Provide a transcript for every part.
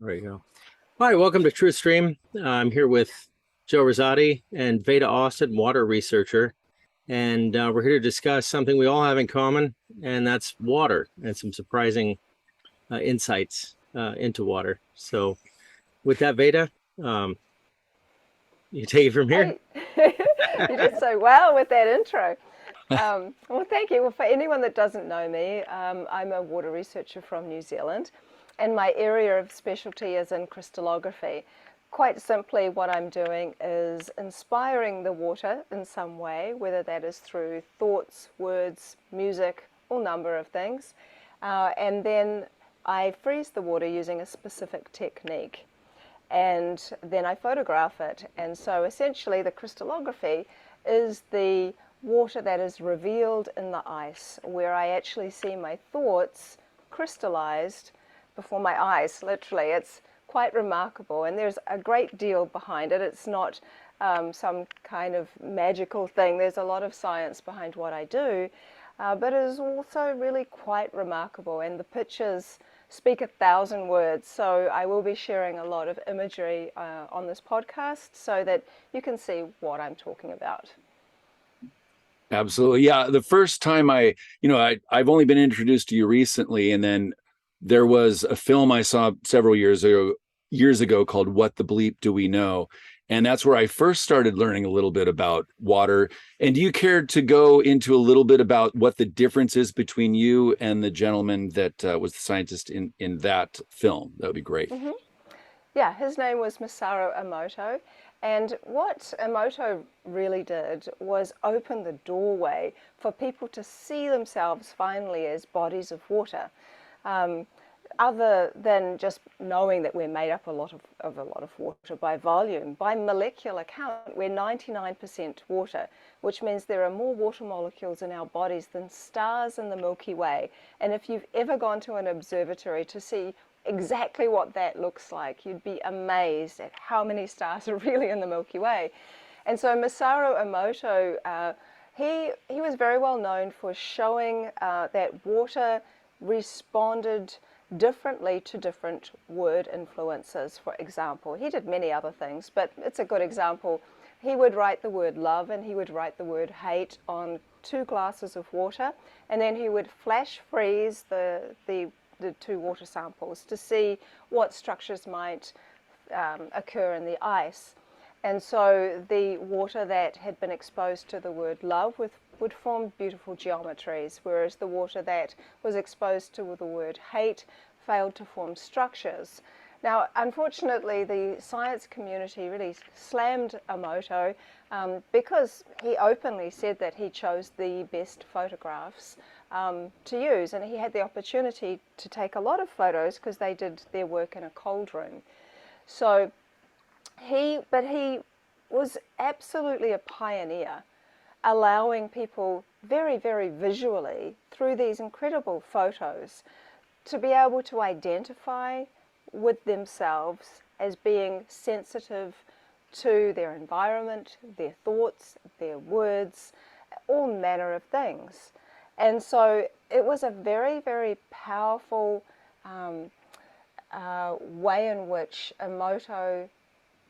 There you go. Hi, welcome to TruthStream. I'm here with Joe Rosati and Veda Austin, water researcher, and we're here to discuss something we all have in common, and that's water and some surprising insights into water. So, with that, Veda, um, you take it from here. Hey, you did so well with that intro. Well, thank you. Well, for anyone that doesn't know me, I'm a water researcher from New Zealand, and my area of specialty is in crystallography. Quite simply, what I'm doing is inspiring the water in some way, whether that is through thoughts, words, music, all number of things. And then I freeze the water using a specific technique, and then I photograph it. And so essentially the crystallography is the water that is revealed in the ice, where I actually see my thoughts crystallized before my eyes, literally. It's quite remarkable, and there's a great deal behind it. It's not some kind of magical thing. There's a lot of science behind what I do, but it is also really quite remarkable, and the pictures speak 1,000 words. So I will be sharing a lot of imagery on this podcast so that you can see what I'm talking about. Absolutely. Yeah. The first time I've only been introduced to you recently, and then there was a film I saw several years ago called What the Bleep Do We Know? And that's where I first started learning a little bit about water. And do you care to go into a little bit about what the difference is between you and the gentleman that was the scientist in that film? That would be great. Mm-hmm. Yeah, his name was Masaru Emoto, and what Emoto really did was open the doorway for people to see themselves finally as bodies of water. Um, Other than just knowing that we're made up of a lot of water by volume, by molecular count, we're 99% water, which means there are more water molecules in our bodies than stars in the Milky Way. And if you've ever gone to an observatory to see exactly what that looks like, you'd be amazed at how many stars are really in the Milky Way. And so Masaru Emoto, he was very well known for showing that water responded differently to different word influences. For example, he did many other things, but it's a good example. He would write the word love and he would write the word hate on 2 glasses of water, and then he would flash freeze the 2 water samples to see what structures might occur in the ice. And so the water that had been exposed to the word love would form beautiful geometries, whereas the water that was exposed to the word hate failed to form structures. Now, unfortunately, the science community really slammed Emoto because he openly said that he chose the best photographs to use, and he had the opportunity to take a lot of photos because they did their work in a cold room. So he was absolutely a pioneer, allowing people very, very visually through these incredible photos to be able to identify with themselves as being sensitive to their environment, their thoughts, their words, all manner of things. And so it was a very, very powerful way in which Emoto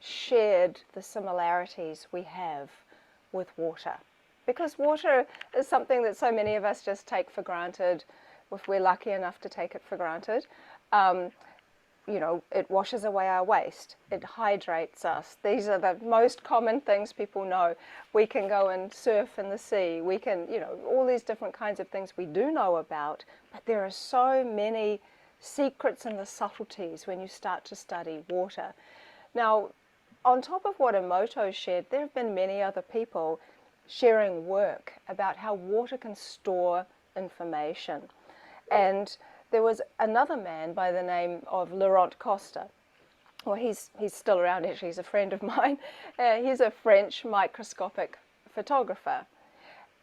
shared the similarities we have with water. Because water is something that so many of us just take for granted, if we're lucky enough to take it for granted. It washes away our waste. It hydrates us. These are the most common things people know. We can go and surf in the sea. We can, all these different kinds of things we do know about, but there are so many secrets and the subtleties when you start to study water. Now, on top of what Emoto shared, there have been many other people sharing work about how water can store information. And there was another man by the name of Laurent Costa. Well, he's still around, actually. He's a friend of mine. He's a French microscopic photographer.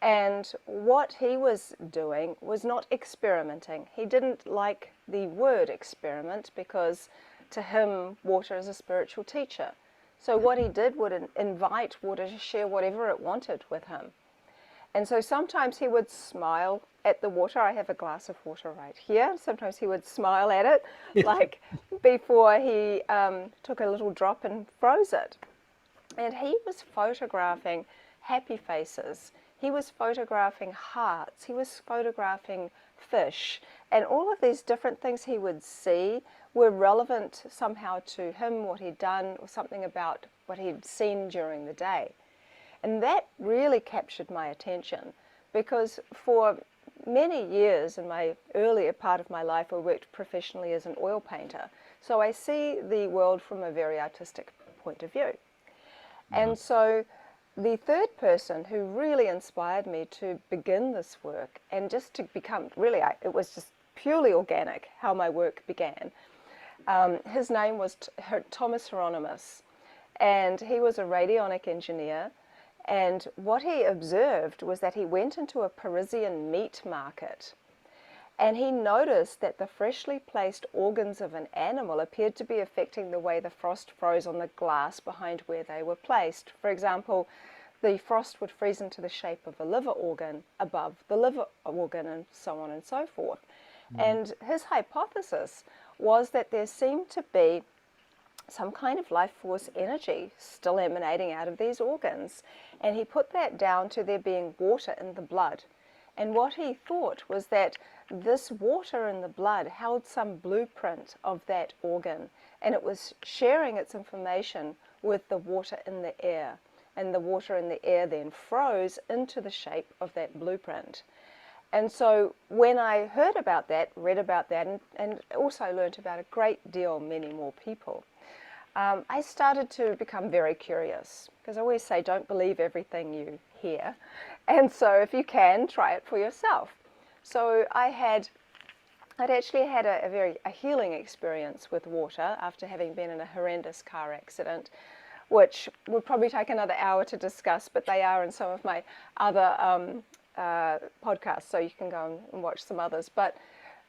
And what he was doing was not experimenting. He didn't like the word experiment because to him, water is a spiritual teacher. So what he did would invite water to share whatever it wanted with him. And so sometimes he would smile at the water. I have a glass of water right here. Sometimes he would smile at it, like before he took a little drop and froze it. And he was photographing happy faces. He was photographing hearts. He was photographing fish. And all of these different things he would see were relevant somehow to him, what he'd done, or something about what he'd seen during the day. And that really captured my attention, because for many years in my earlier part of my life, I worked professionally as an oil painter. So I see the world from a very artistic point of view. And so the third person who really inspired me to begin this work, and just to become, really, it was just purely organic how my work began. His name was Thomas Hieronymus, and he was a radionic engineer. And what he observed was that he went into a Parisian meat market, and he noticed that the freshly placed organs of an animal appeared to be affecting the way the frost froze on the glass behind where they were placed. For example, the frost would freeze into the shape of a liver organ above the liver organ, and so on and so forth. And his hypothesis was that there seemed to be some kind of life force energy still emanating out of these organs. And he put that down to there being water in the blood. And what he thought was that this water in the blood held some blueprint of that organ, and it was sharing its information with the water in the air. And the water in the air then froze into the shape of that blueprint. And so when I heard about that, read about that, and also learned about a great deal, many more people, I started to become very curious, because I always say don't believe everything you hear. And so if you can, try it for yourself. So I'd actually had a healing experience with water after having been in a horrendous car accident, which would probably take another hour to discuss, but they are in some of my other podcasts, so you can go and watch some others. But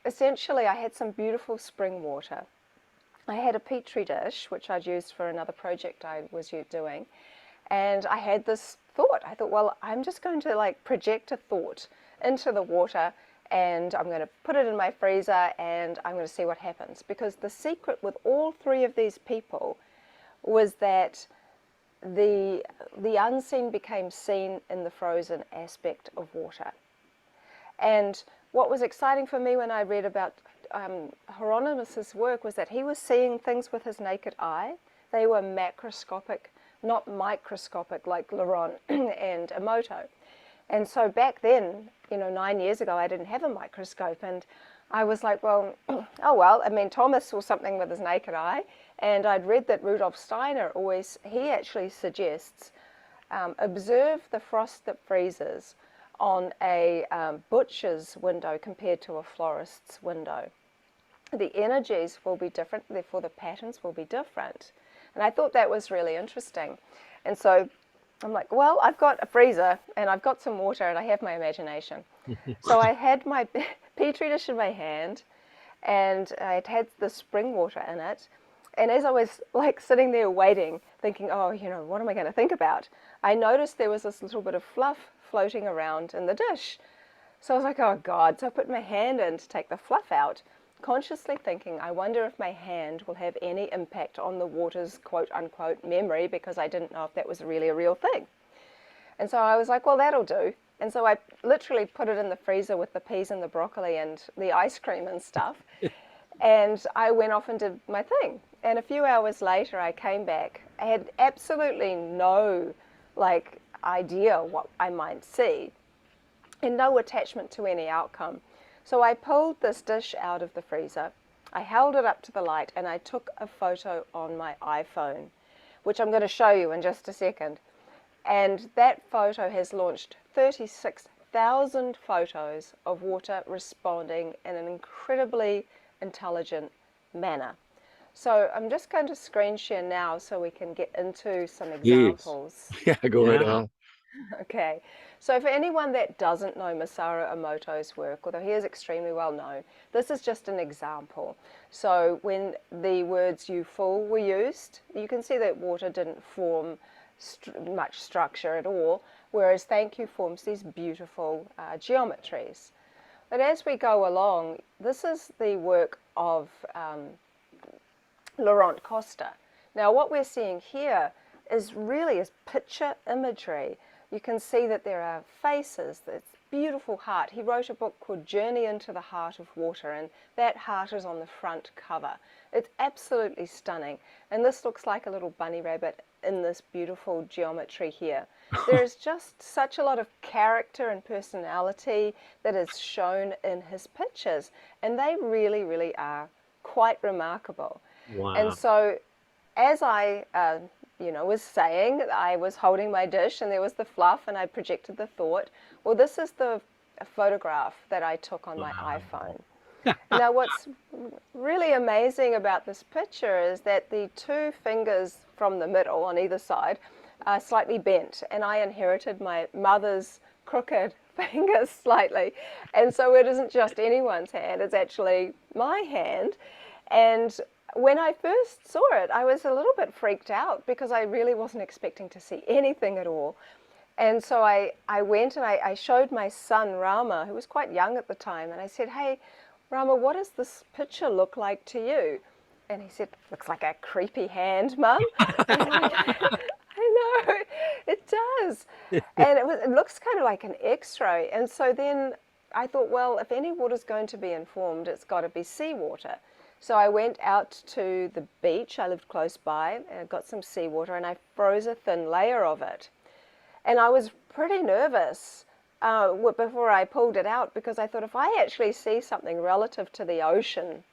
essentially I had some beautiful spring water. I had a petri dish, which I'd used for another project I was doing, and I had this thought. I thought, well, I'm just going to project a thought into the water, and I'm going to put it in my freezer, and I'm going to see what happens. Because the secret with all three of these people was that the unseen became seen in the frozen aspect of water. And what was exciting for me when I read about Hieronymus's work was that he was seeing things with his naked eye. They were macroscopic, not microscopic like Laurent and Emoto. And so back then, 9 years ago, I didn't have a microscope, and I was like, well, oh well, Thomas saw something with his naked eye, and I'd read that Rudolf Steiner he actually suggests, observe the frost that freezes on a butcher's window compared to a florist's window. The energies will be different, therefore the patterns will be different. And I thought that was really interesting. And so I'm like, well, I've got a freezer and I've got some water and I have my imagination. So I had my petri dish in my hand, and I'd had the spring water in it. And as I was sitting there waiting, thinking, oh, what am I going to think about? I noticed there was this little bit of fluff floating around in the dish. So I was like, oh God. So I put my hand in to take the fluff out, consciously thinking, I wonder if my hand will have any impact on the water's quote unquote memory, because I didn't know if that was really a real thing. And so I was like, well, that'll do. And so I literally put it in the freezer with the peas and the broccoli and the ice cream and stuff. And I went off and did my thing. And a few hours later, I came back. I had absolutely no idea what I might see, and no attachment to any outcome. So I pulled this dish out of the freezer, I held it up to the light, and I took a photo on my iPhone, which I'm going to show you in just a second. And that photo has launched 36,000 photos of water responding in an incredibly intelligent manner. So I'm just going to screen share now so we can get into some examples. Yes. Yeah, go right on. Okay, so for anyone that doesn't know Masaru Emoto's work, although he is extremely well known, this is just an example. So when the words "you fool" were used, you can see that water didn't form much structure at all, whereas thank you forms these beautiful geometries. But as we go along, this is the work of Laurent Costa. Now what we're seeing here is picture imagery. You can see that there are faces, this beautiful heart. He wrote a book called Journey into the Heart of Water, and that heart is on the front cover. It's absolutely stunning. And this looks like a little bunny rabbit in this beautiful geometry here. There's just such a lot of character and personality that is shown in his pictures, and they really, really are quite remarkable. Wow. And so as I was saying, I was holding my dish and there was the fluff, and I projected the thought, well, this is the photograph that I took on my iPhone. Now, what's really amazing about this picture is that the two fingers from the middle on either side are slightly bent, and I inherited my mother's crooked fingers slightly. And so it isn't just anyone's hand, it's actually my hand. And when I first saw it, I was a little bit freaked out because I really wasn't expecting to see anything at all. And so I went and I showed my son Rama, who was quite young at the time, and I said, hey, Rama, what does this picture look like to you? And he said, looks like a creepy hand, Mum. And I'm like, I know, it does. And it looks kind of like an X-ray. And so then I thought, well, if any water's going to be informed, it's got to be seawater. So I went out to the beach, I lived close by, and I got some seawater, and I froze a thin layer of it. And I was pretty nervous before I pulled it out, because I thought if I actually see something relative to the ocean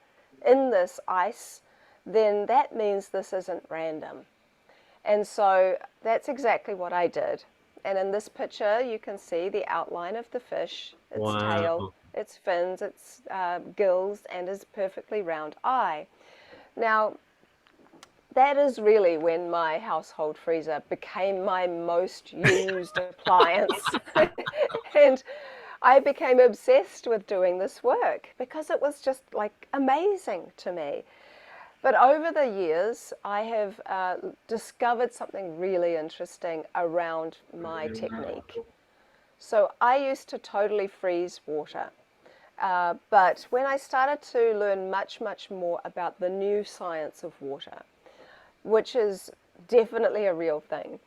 in this ice, then that means this isn't random. And so that's exactly what I did. And in this picture, you can see the outline of the fish, its tail, its fins, its gills, and its perfectly round eye. Now, that is really when my household freezer became my most used appliance. And I became obsessed with doing this work because it was just like amazing to me. But over the years, I have discovered something really interesting around my technique. So I used to totally freeze water. But when I started to learn much, much more about the new science of water, which is definitely a real thing,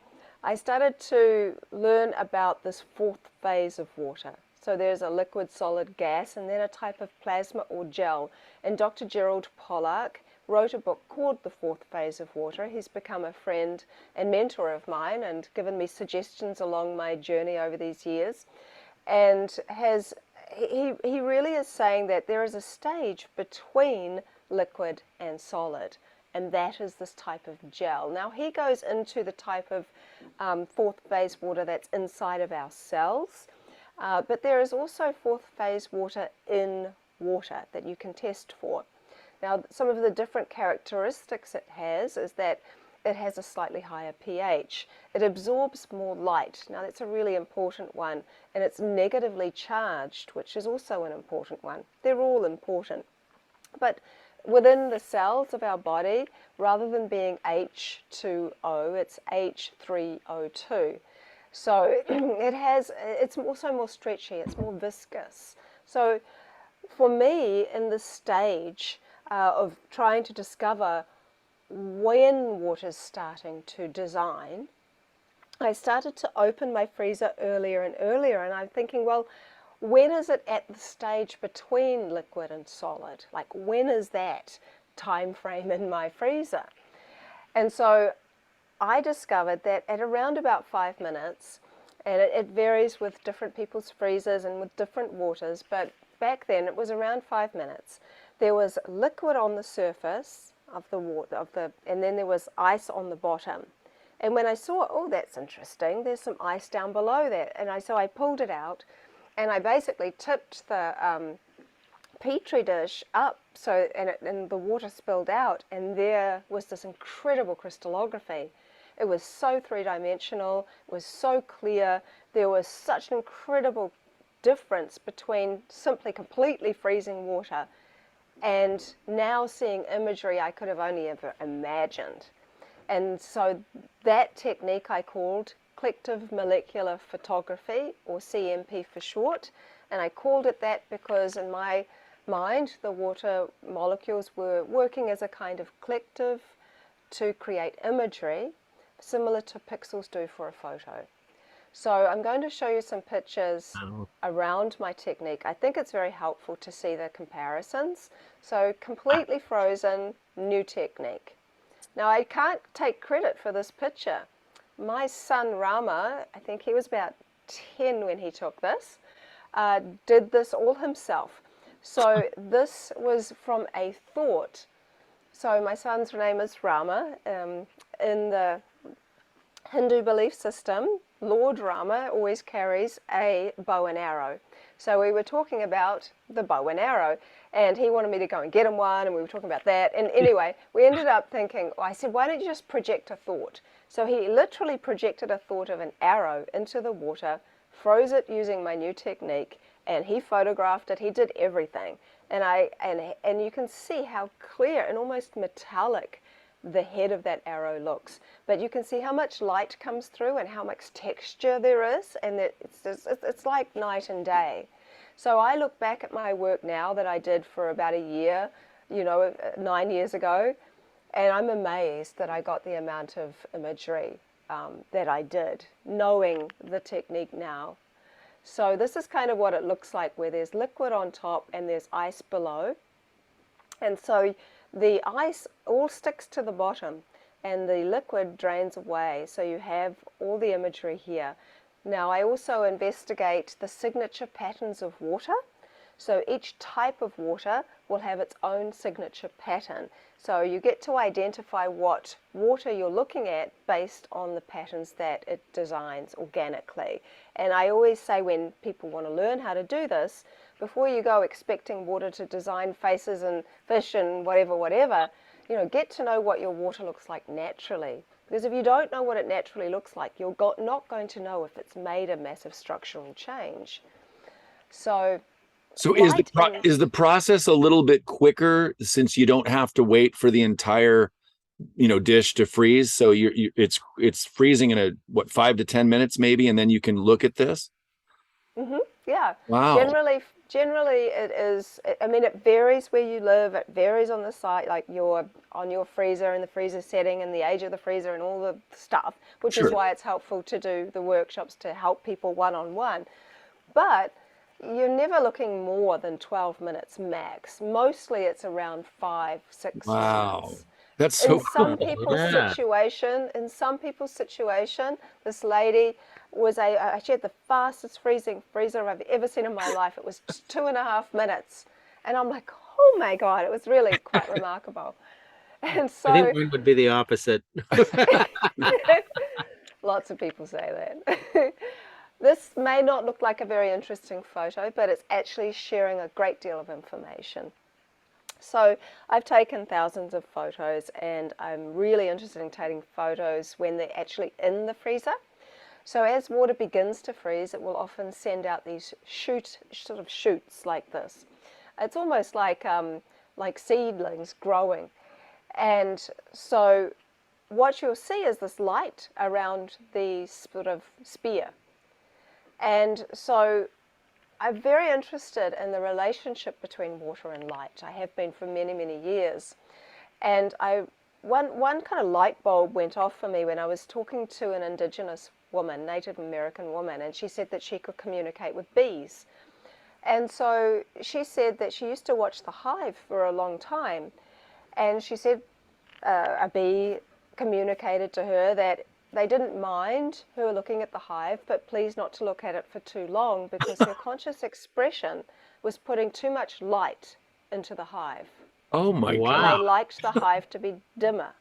I started to learn about this fourth phase of water. So there's a liquid, solid, gas, and then a type of plasma or gel. And Dr. Gerald Pollack wrote a book called The Fourth Phase of Water. He's become a friend and mentor of mine and given me suggestions along my journey over these years. And he really is saying that there is a stage between liquid and solid, and that is this type of gel. Now he goes into the type of fourth phase water that's inside of our cells, but there is also fourth phase water in water that you can test for. Now, some of the different characteristics it has is that it has a slightly higher pH. It absorbs more light. Now, that's a really important one. And it's negatively charged, which is also an important one. They're all important. But within the cells of our body, rather than being H2O, it's H3O2. So it's also more stretchy, it's more viscous. So for me, in this stage of trying to discover when water's starting to design, I started to open my freezer earlier and earlier, and I'm thinking, well, when is it at the stage between liquid and solid? Like, when is that time frame in my freezer? And so I discovered that at around about 5 minutes, and it varies with different people's freezers and with different waters, but back then it was around 5 minutes. There was liquid on the surface of the water, and then there was ice on the bottom. And when I saw, oh, that's interesting, there's some ice down below that. And so I pulled it out, and I basically tipped the petri dish up, and the water spilled out, and there was this incredible crystallography. It was so three-dimensional, it was so clear, there was such an incredible difference between simply completely freezing water and now seeing imagery I could have only ever imagined. And so that technique I called collective molecular photography, or CMP for short. And I called it that because in my mind, the water molecules were working as a kind of collective to create imagery, similar to pixels do for a photo. So I'm going to show you some pictures around my technique. I think it's very helpful to see the comparisons. So completely frozen, new technique. Now I can't take credit for this picture. My son Rama, I think he was about 10 when he took this, did this all himself. So this was from a thought. So my son's name is Rama. In the Hindu belief system, Lord Rama always carries a bow and arrow. So we were talking about the bow and arrow, and he wanted me to go and get him one, and we were talking about that. And anyway, we ended up thinking, I said, why don't you just project a thought? So he literally projected a thought of an arrow into the water, froze it using my new technique, and he photographed it. He did everything. And you can see how clear and almost metallic the head of that arrow looks, but you can see how much light comes through and how much texture there is, and it's like night and day. So I look back at my work now that I did for about a year, 9 years ago, and I'm amazed that I got the amount of imagery that I did, knowing the technique now. So this is kind of what it looks like, where there's liquid on top and there's ice below, and so the ice all sticks to the bottom and the liquid drains away, so you have all the imagery here. Now I also investigate the signature patterns of water. So each type of water will have its own signature pattern. So you get to identify what water you're looking at based on the patterns that it designs organically. And I always say, when people want to learn how to do this, before you go expecting water to design faces and fish and whatever, get to know what your water looks like naturally. Because if you don't know what it naturally looks like, you're not going to know if it's made a massive structural change. So is the process a little bit quicker, since you don't have to wait for the entire dish to freeze? So it's freezing in 5 to 10 minutes maybe, and then you can look at this? Yeah. Wow. Generally it is, I mean, it varies where you live, it varies on the site, like on your freezer and the freezer setting and the age of the freezer and all the stuff, which Sure. is why it's helpful to do the workshops to help people one-on-one. But you're never looking more than 12 minutes max. Mostly it's around 5-6 Wow. minutes. That's so In some cool. people's situation, this lady she had the fastest freezing freezer I've ever seen in my life. It was 2.5 minutes. And I'm like, oh my God, it was really quite remarkable. And so I think mine would be the opposite. lots of people say that. This may not look like a very interesting photo, but it's actually sharing a great deal of information. So I've taken thousands of photos, and I'm really interested in taking photos when they're actually in the freezer. So as water begins to freeze, it will often send out these shoots like this. It's almost like seedlings growing. And so what you'll see is this light around the sort of spear. And so I'm very interested in the relationship between water and light. I have been for many, many years. And one kind of light bulb went off for me when I was talking to an indigenous woman, Native American woman, and she said that she could communicate with bees. And so she said that she used to watch the hive for a long time, and she said a bee communicated to her that they didn't mind her looking at the hive, but please not to look at it for too long, because her conscious expression was putting too much light into the hive. Oh my Wow. God. And they liked the hive to be dimmer.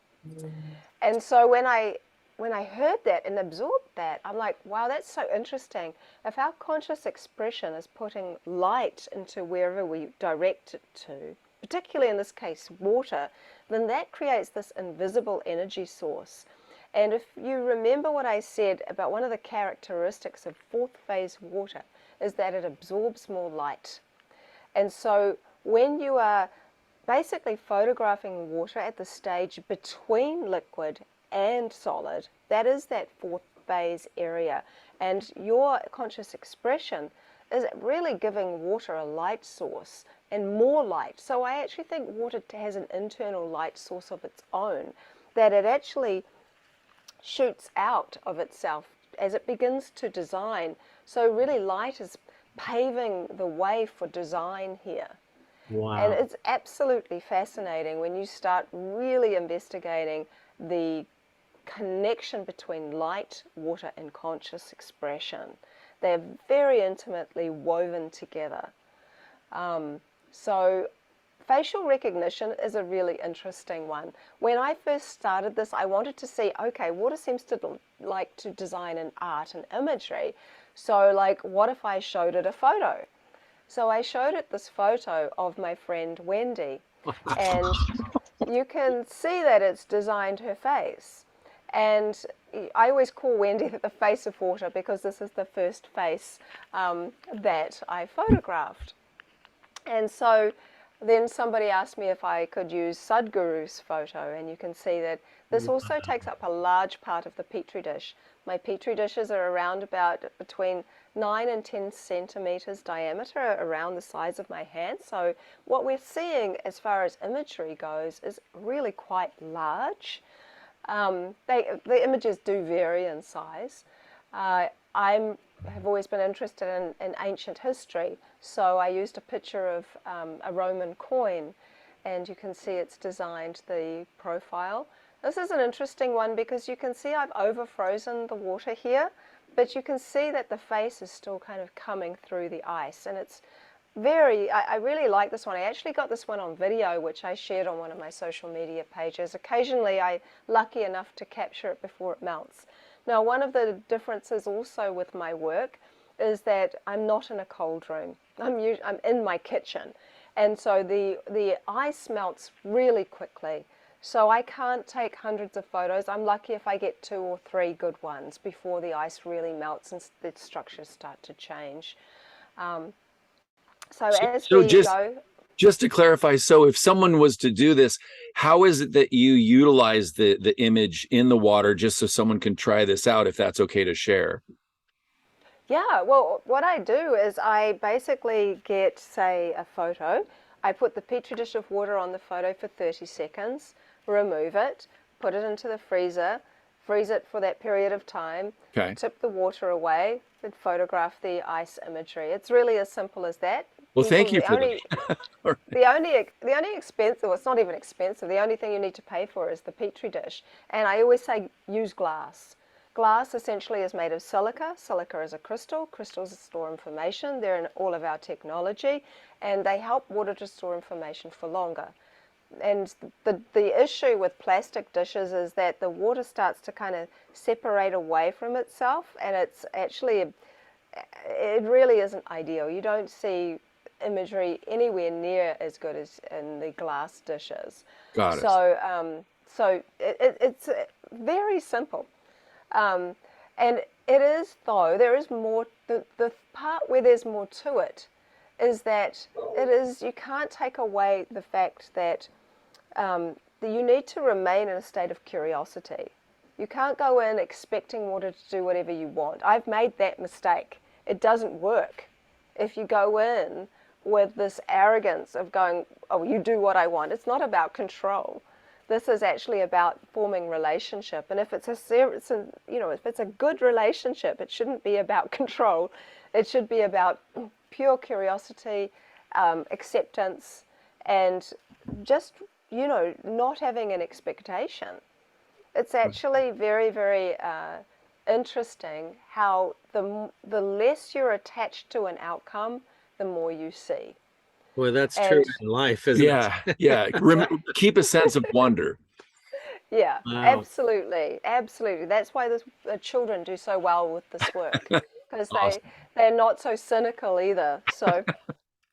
And so when I heard that and absorbed that, I'm like, wow, that's so interesting. If our conscious expression is putting light into wherever we direct it to, particularly in this case water, then that creates this invisible energy source. And if you remember what I said about one of the characteristics of fourth phase water is that it absorbs more light. And so when you are basically photographing water at the stage between liquid and solid, that is that fourth phase area. And your conscious expression is really giving water a light source and more light. So I actually think water has an internal light source of its own, that it actually shoots out of itself as it begins to design. So really light is paving the way for design here. Wow. And it's absolutely fascinating when you start really investigating the connection between light, water, and conscious expression. They're very intimately woven together. So facial recognition is a really interesting one. When I first started this, I wanted to see, okay, water seems to like to design in art and imagery. So like, what if I showed it a photo? So I showed it this photo of my friend Wendy, and you can see that it's designed her face. And I always call Wendy the face of water because this is the first face that I photographed. And so then somebody asked me if I could use Sadhguru's photo, and you can see that this also takes up a large part of the petri dish. My petri dishes are around about between 9 and 10 centimeters diameter, around the size of my hand. So what we're seeing as far as imagery goes is really quite large. The images do vary in size. I have always been interested in ancient history, so I used a picture of a Roman coin, and you can see it's designed the profile. This is an interesting one because you can see I've over-frozen the water here, but you can see that the face is still kind of coming through the ice, and it's I really like this one. I actually got this one on video, which I shared on one of my social media pages. Occasionally I'm lucky enough to capture it before it melts. Now, one of the differences also with my work is that I'm not in a cold room. I'm in my kitchen, and so the ice melts really quickly. So I can't take hundreds of photos. I'm lucky if I get 2 or 3 good ones before the ice really melts and the structures start to change. Just to clarify, so if someone was to do this, how is it that you utilize the image in the water, just so someone can try this out, if that's okay to share? Yeah, well, what I do is I basically get, say, a photo. I put the petri dish of water on the photo for 30 seconds, remove it, put it into the freezer, freeze it for that period of time, Okay. tip the water away, and photograph the ice imagery. It's really as simple as that. Well, thank you for that. The only expensive, well, it's not even expensive, the only thing you need to pay for is the petri dish. And I always say use glass. Glass essentially is made of silica. Silica is a crystal. Crystals store information. They're in all of our technology, and they help water to store information for longer. And the issue with plastic dishes is that the water starts to kind of separate away from itself, and it's actually, it really isn't ideal. You don't see imagery anywhere near as good as in the glass dishes. Got it. So it's very simple. And it is, though, there is more, the part where there's more to it is that you can't take away the fact that you need to remain in a state of curiosity. You can't go in expecting water to do whatever you want. I've made that mistake. It doesn't work. If you go in with this arrogance of going, oh, you do what I want, it's not about control. This is actually about forming relationship, and if it's a good relationship, it shouldn't be about control. It should be about pure curiosity, acceptance, and just not having an expectation. It's actually very, very interesting how the less you're attached to an outcome, the more you see. Well, that's true in life, isn't it? Yeah. Keep a sense of wonder. Yeah, Wow. absolutely. That's why the children do so well with this work, because Awesome. they're not so cynical either. So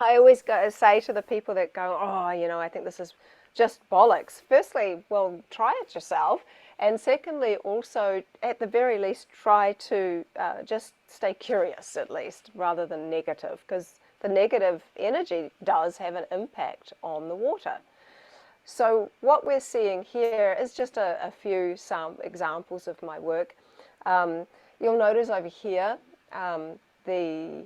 I always say to the people that go, oh, I think this is just bollocks. Firstly, well, try it yourself. And secondly, also, at the very least, try to just stay curious, at least, rather than negative, because the negative energy does have an impact on the water. So what we're seeing here is just some examples of my work. you'll notice over here the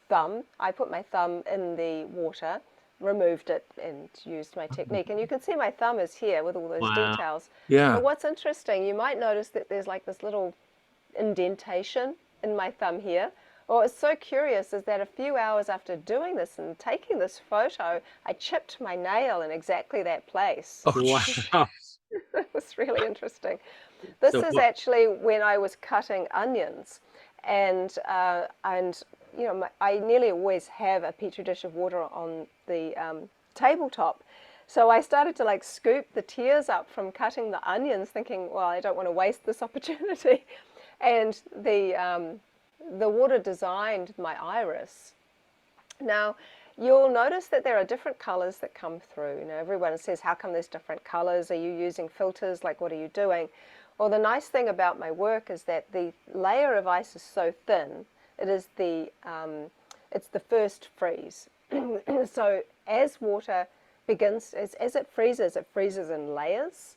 thumb. I put my thumb in the water, removed it, and used my technique. And you can see my thumb is here with all those Wow. details. Yeah. But what's interesting, you might notice that there's like this little indentation in my thumb here. Well, what's so curious is that a few hours after doing this and taking this photo, I chipped my nail in exactly that place. Oh, Wow. It was really interesting. This So is what, actually when I was cutting onions, and you know, I nearly always have a petri dish of water on the tabletop. So I started to like scoop the tears up from cutting the onions, thinking, well, I don't want to waste this opportunity. And the water designed my iris. Now, you'll notice that there are different colors that come through. You know, everyone says, how come there's different colors? Are you using filters? Like, what are you doing? Well, the nice thing about my work is that the layer of ice is so thin, it is it's the first freeze. So as water begins, as it freezes in layers.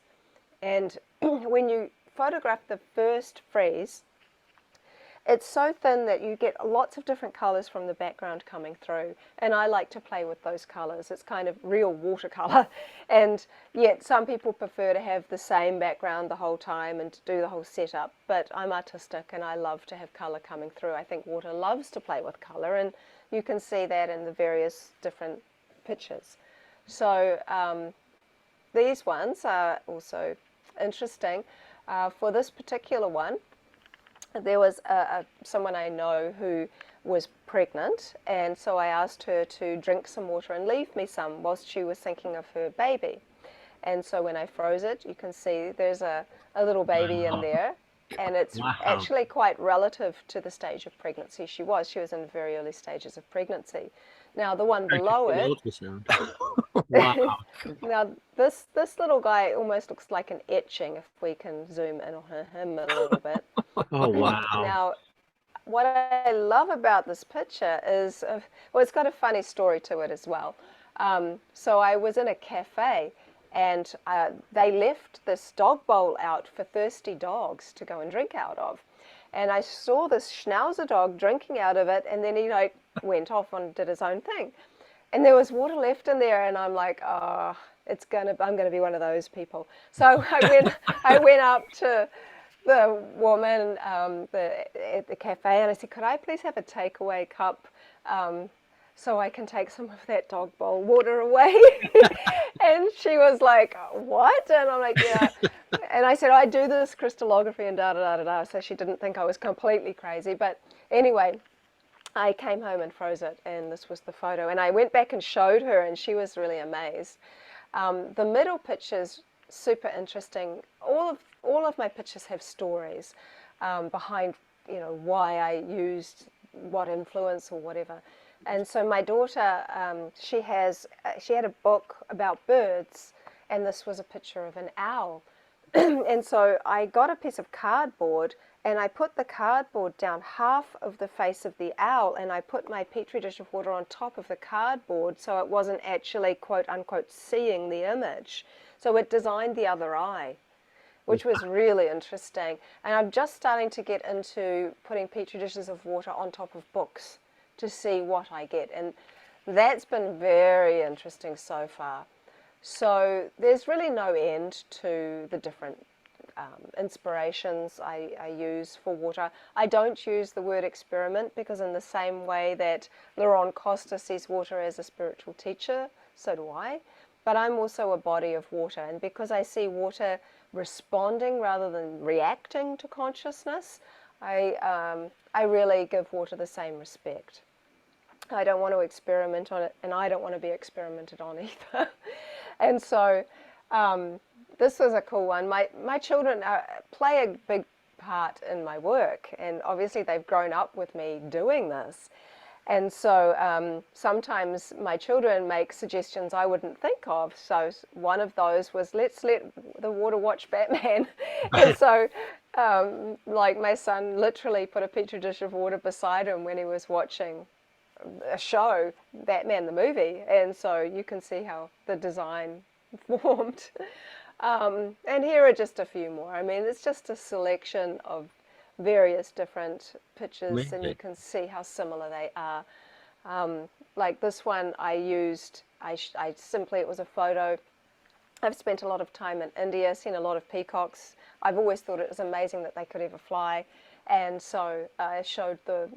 And when you photograph the first freeze, it's so thin that you get lots of different colors from the background coming through. And I like to play with those colors. It's kind of real watercolor. And yet some people prefer to have the same background the whole time and to do the whole setup. But I'm artistic and I love to have color coming through. I think water loves to play with color, and you can see that in the various different pictures. So these ones are also interesting. For this particular one, there was someone I know who was pregnant, and so I asked her to drink some water and leave me some whilst she was thinking of her baby. And so when I froze it, you can see there's a little baby in there, and it's wow. actually quite relative to the stage of pregnancy she was. She was in the very early stages of pregnancy. Now the one below it, Ultrasound. Wow. now this little guy almost looks like an etching, if we can zoom in on him a little bit. Oh, wow. Now, what I love about this picture is, well, it's got a funny story to it as well. So I was in a cafe, and they left this dog bowl out for thirsty dogs to go and drink out of. And I saw this schnauzer dog drinking out of it, and then he like went off and did his own thing. And there was water left in there, and I'm like, oh, I'm gonna be one of those people. So I went up to the woman at the cafe, and I said, could I please have a takeaway cup so I can take some of that dog bowl water away? And she was like, what? And I'm like, yeah. And I said, I do this crystallography and da-da-da-da-da. So she didn't think I was completely crazy. But anyway, I came home and froze it, and this was the photo. And I went back and showed her, and she was really amazed. The middle picture's super interesting. All of my pictures have stories behind, you know, why I used what influence or whatever. And so my daughter, she had a book about birds, and this was a picture of an owl. And so I got a piece of cardboard, and I put the cardboard down half of the face of the owl, and I put my petri dish of water on top of the cardboard, so it wasn't actually, quote unquote, seeing the image. So it designed the other eye, which was really interesting. And I'm just starting to get into putting petri dishes of water on top of books to see what I get. And that's been very interesting so far. So there's really no end to the different inspirations I use for water. I don't use the word experiment, because in the same way that Laurent Costa sees water as a spiritual teacher, so do I. But I'm also a body of water, and because I see water responding rather than reacting to consciousness, I really give water the same respect. I don't want to experiment on it, and I don't want to be experimented on either. And so this was a cool one. My children play a big part in my work, and obviously they've grown up with me doing this. And so sometimes my children make suggestions I wouldn't think of. So one of those was, let's let the water watch Batman. And so like my son literally put a petri dish of water beside him when he was watching a show, Batman the movie. And so you can see how the design formed. And here are just a few more. I mean, it's just a selection of various different pictures, and you Amazing. can see how similar they are. Like this one I used, I simply, it was a photo. I've spent a lot of time in India, seen a lot of peacocks. I've always thought it was amazing that they could ever fly. And so I showed the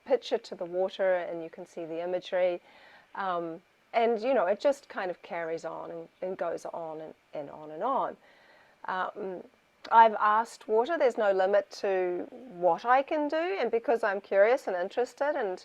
picture to the water, and you can see the imagery. And, you know, it just kind of carries on and goes on and on and on. I've asked water, there's no limit to what I can do. And because I'm curious and interested and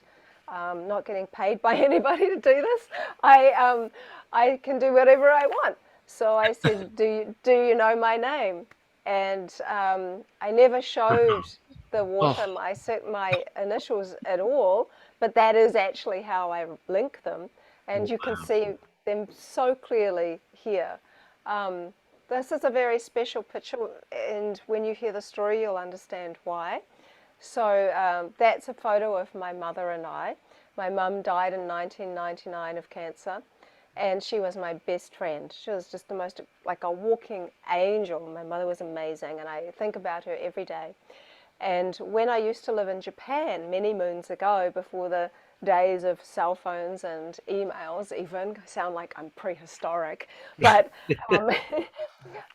not getting paid by anybody to do this, I can do whatever I want. So I said, do you know my name? And I never showed the water Oh, my initials at all, but that is actually how I link them. And you can wow. see them so clearly here. This is a very special picture, and when you hear the story, you'll understand why. So that's a photo of my mother and I. My mum died in 1999 of cancer, and she was my best friend. She was just the most, like a walking angel. My mother was amazing, and I think about her every day. And when I used to live in Japan many moons ago, before the days of cell phones and emails even, I sound like I'm prehistoric, but um,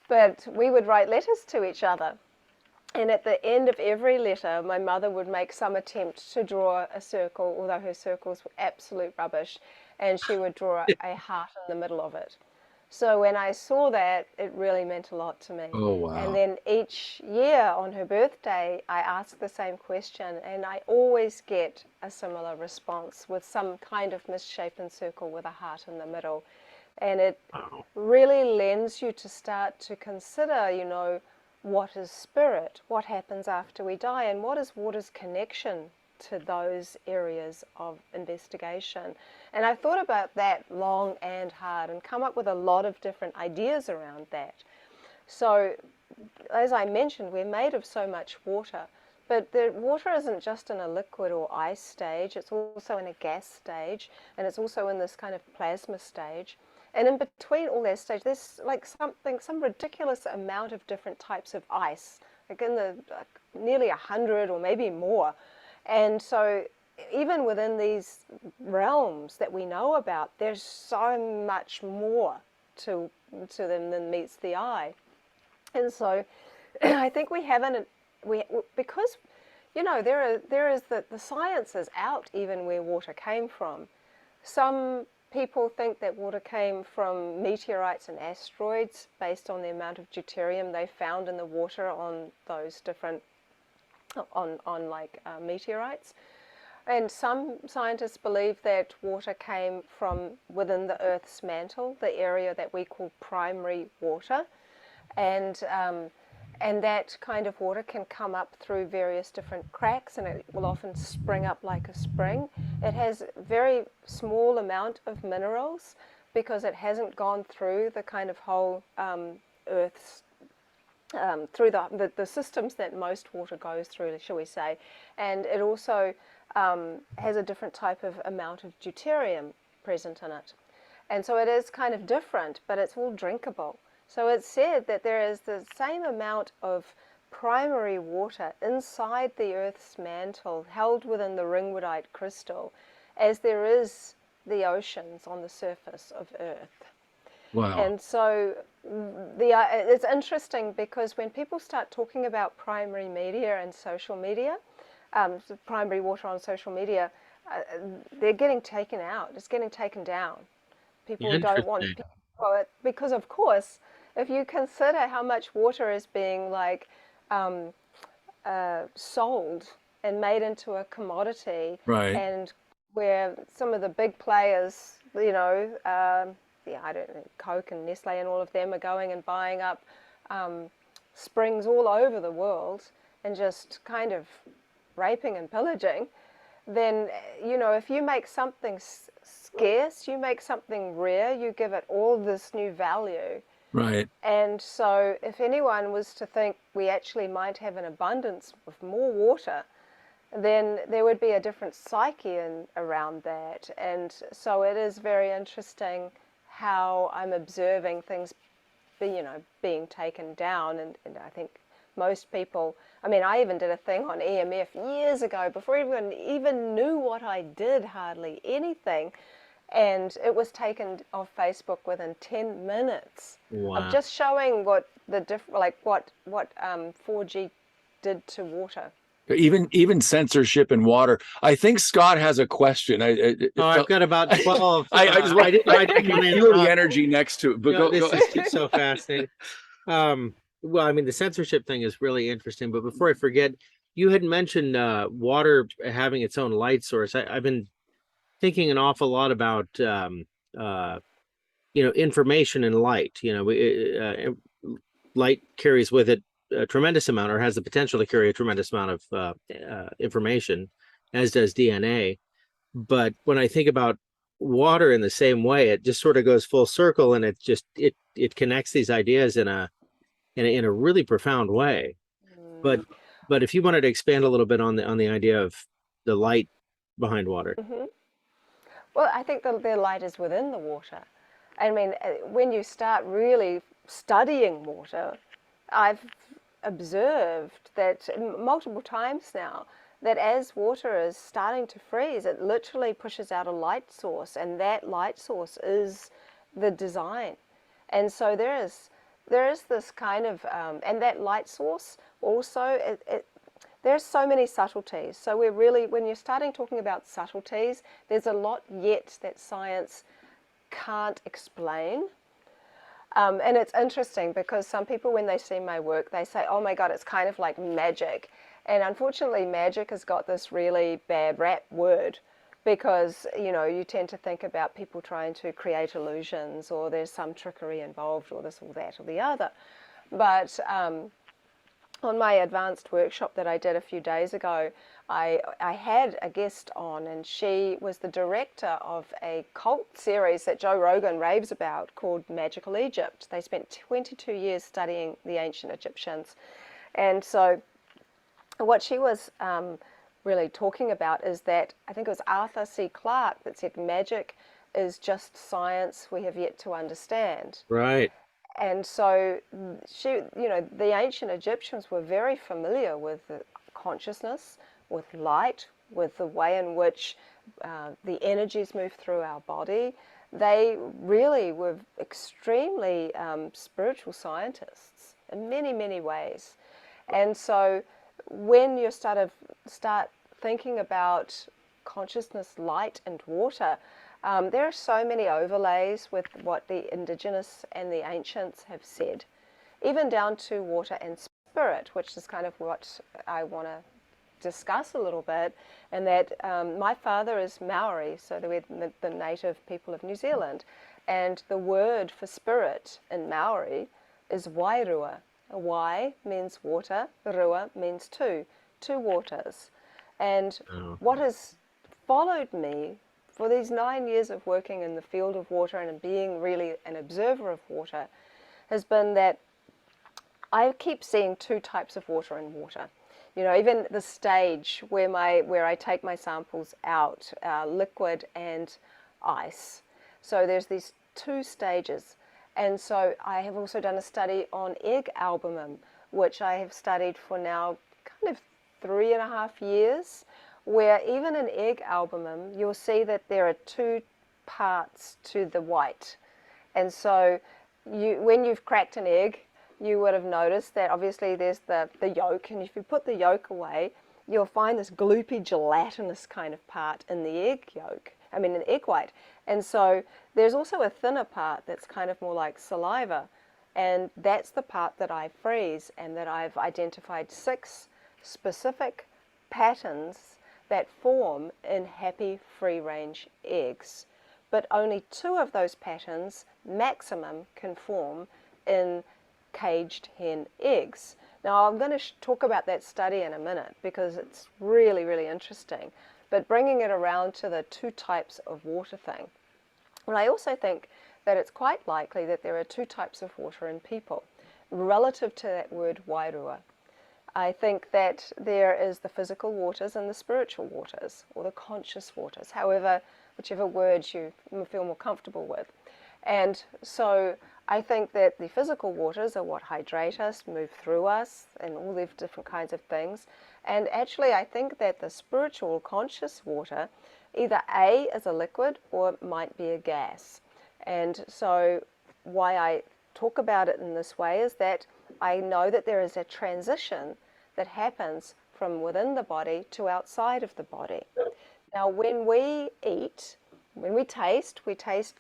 but we would write letters to each other. And at the end of every letter, my mother would make some attempt to draw a circle, although her circles were absolute rubbish, and she would draw a heart in the middle of it. So when I saw that, it really meant a lot to me. Oh, And wow. then each year on her birthday, I ask the same question, and I always get a similar response with some kind of misshapen circle with a heart in the middle. And it Wow. really lends you to start to consider, you know, what is spirit, what happens after we die, and what is water's connection to those areas of investigation. And I thought about that long and hard and come up with a lot of different ideas around that. So, as I mentioned, we're made of so much water, but the water isn't just in a liquid or ice stage, it's also in a gas stage, and it's also in this kind of plasma stage. And in between all that stage, there's like some ridiculous amount of different types of ice, like in the nearly 100 or maybe more. And so even within these realms that we know about, there's so much more to them than meets the eye. And so I think we haven't, because, you know, there is the science is out even where water came from. Some people think that water came from meteorites and asteroids based on the amount of deuterium they found in the water on those different, meteorites. And some scientists believe that water came from within the Earth's mantle, the area that we call primary water. And and that kind of water can come up through various different cracks, and it will often spring up like a spring. It has very small amount of minerals because it hasn't gone through the kind of whole Earth's through the systems that most water goes through, shall we say. And it also has a different type of amount of deuterium present in it. And so it is kind of different, but it's all drinkable. So it's said that there is the same amount of primary water inside the Earth's mantle, held within the ringwoodite crystal, as there is the oceans on the surface of Earth. Wow. And so it's interesting because when people start talking about primary media and social media, primary water on social media, they're getting taken out. It's getting taken down. People don't want Interesting. it because, of course, if you consider how much water is being um, sold and made into a commodity, Right. and where some of the big players, you know, yeah, I don't know, Coke and Nestle and all of them are going and buying up springs all over the world and just kind of raping and pillaging, then, you know, if you make something scarce, you make something rare, you give it all this new value. Right. And so if anyone was to think we actually might have an abundance of more water, then there would be a different psyche around that. And so it is very interesting how I'm observing things being taken down, and I think most people, I mean, I even did a thing on EMF years ago before everyone even knew what I did, hardly anything. And it was taken off Facebook within 10 minutes of Wow. just showing what what 4G did to water. Even censorship in water. I think Scott has a question. Oh, I've got about 12. I just want, I I didn't can want to feel the interrupt. energy next to it. But No, go. this is just so fascinating. Well, I mean, the censorship thing is really interesting. But before I forget, you had mentioned water having its own light source. I've been thinking an awful lot about uh, information and light. Light carries with it a tremendous amount, or has the potential to carry a tremendous amount of information, as does DNA. But when I think about water in the same way, it just sort of goes full circle, and it connects these ideas in a really profound way. But if you wanted to expand a little bit on the idea of the light behind water. Mm-hmm. Well, I think the light is within the water. I mean, when you start really studying water, I've observed that multiple times now, that as water is starting to freeze, it literally pushes out a light source, and that light source is the design. And so there is this kind of, and that light source also, there's so many subtleties. So we're really, when you're starting talking about subtleties, there's a lot yet that science can't explain. And it's interesting because some people, when they see my work, they say, oh my God, it's kind of like magic. And unfortunately, magic has got this really bad rap word because, you tend to think about people trying to create illusions, or there's some trickery involved, or this or that or the other. But on my advanced workshop that I did a few days ago, I had a guest on, and she was the director of a cult series that Joe Rogan raves about called Magical Egypt. They spent 22 years studying the ancient Egyptians. And so what she was really talking about is that, I think it was Arthur C. Clarke that said, magic is just science we have yet to understand. Right. And so the ancient Egyptians were very familiar with consciousness, with light, with the way in which the energies move through our body. They really were extremely spiritual scientists in many, many ways. And so when you start thinking about consciousness, light, and water, there are so many overlays with what the indigenous and the ancients have said, even down to water and spirit, which is kind of what I want to discuss a little bit. And that my father is Maori, so we're the native people of New Zealand, and the word for spirit in Maori is wairua. Wai means water, rua means two waters. And what has followed me for these 9 years of working in the field of water and being really an observer of water has been that I keep seeing two types of water in water. Even the stage where I take my samples out, liquid and ice. So there's these two stages. And so I have also done a study on egg albumin, which I have studied for now kind of 3.5 years, where even in egg albumin, you'll see that there are two parts to the white. And so when you've cracked an egg, you would have noticed that obviously there's the yolk, and if you put the yolk away, you'll find this gloopy gelatinous kind of part in the egg an egg white. And so there's also a thinner part that's kind of more like saliva, and that's the part that I freeze, and that I've identified 6 specific patterns that form in happy free-range eggs. But only 2 of those patterns maximum can form in caged hen eggs. Now I'm going to talk about that study in a minute because it's really, really interesting. But bringing it around to the 2 types of water thing. And I also think that it's quite likely that there are 2 types of water in people, relative to that word wairua. I think that there is the physical waters and the spiritual waters, or the conscious waters, whichever words you feel more comfortable with. And so I think that the physical waters are what hydrate us, move through us, and all the different kinds of things. And actually, I think that the spiritual conscious water either A, is a liquid, or it might be a gas. And so why I talk about it in this way is that I know that there is a transition that happens from within the body to outside of the body. Now, when we eat, when we taste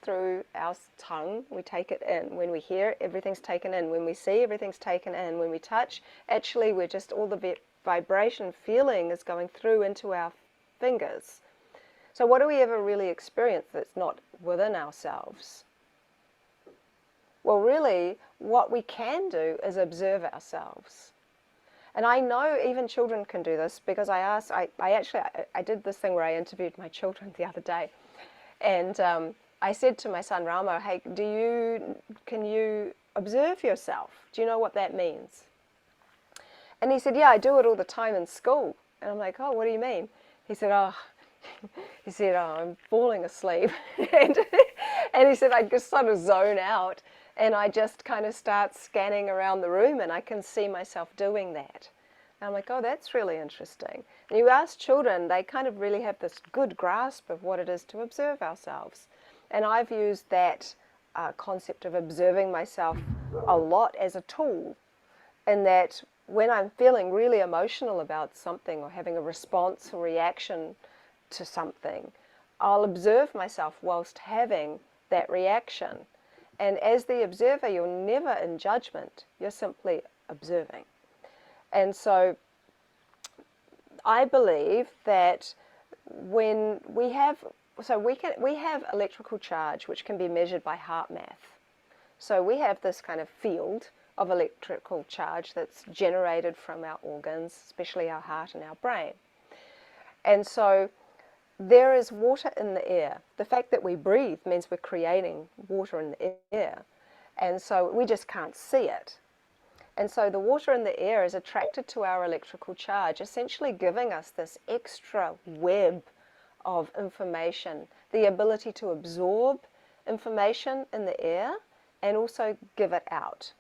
through our tongue, we take it in. When we hear, everything's taken in. When we see, everything's taken in. When we touch, actually we're just, all the vibration feeling is going through into our fingers. So what do we ever really experience that's not within ourselves? Well, really, what we can do is observe ourselves. And I know even children can do this, because I did this thing where I interviewed my children the other day. And I said to my son Ramo, hey, can you observe yourself? Do you know what that means? And he said, yeah, I do it all the time in school. And I'm like, oh, what do you mean? He said, oh, I'm falling asleep. and he said, I just sort of zone out, and I just kind of start scanning around the room, and I can see myself doing that. And I'm like, oh, that's really interesting. And you ask children, they kind of really have this good grasp of what it is to observe ourselves. And I've used that concept of observing myself a lot as a tool, in that when I'm feeling really emotional about something, or having a response or reaction to something, I'll observe myself whilst having that reaction. And as the observer, you're never in judgment, you're simply observing. And so I believe that when we have electrical charge, which can be measured by heart math. So we have this kind of field of electrical charge that's generated from our organs, especially our heart and our brain. And so there is water in the air. The fact that we breathe means we're creating water in the air. And so we just can't see it. And so the water in the air is attracted to our electrical charge, essentially giving us this extra web of information, the ability to absorb information in the air and also give it out.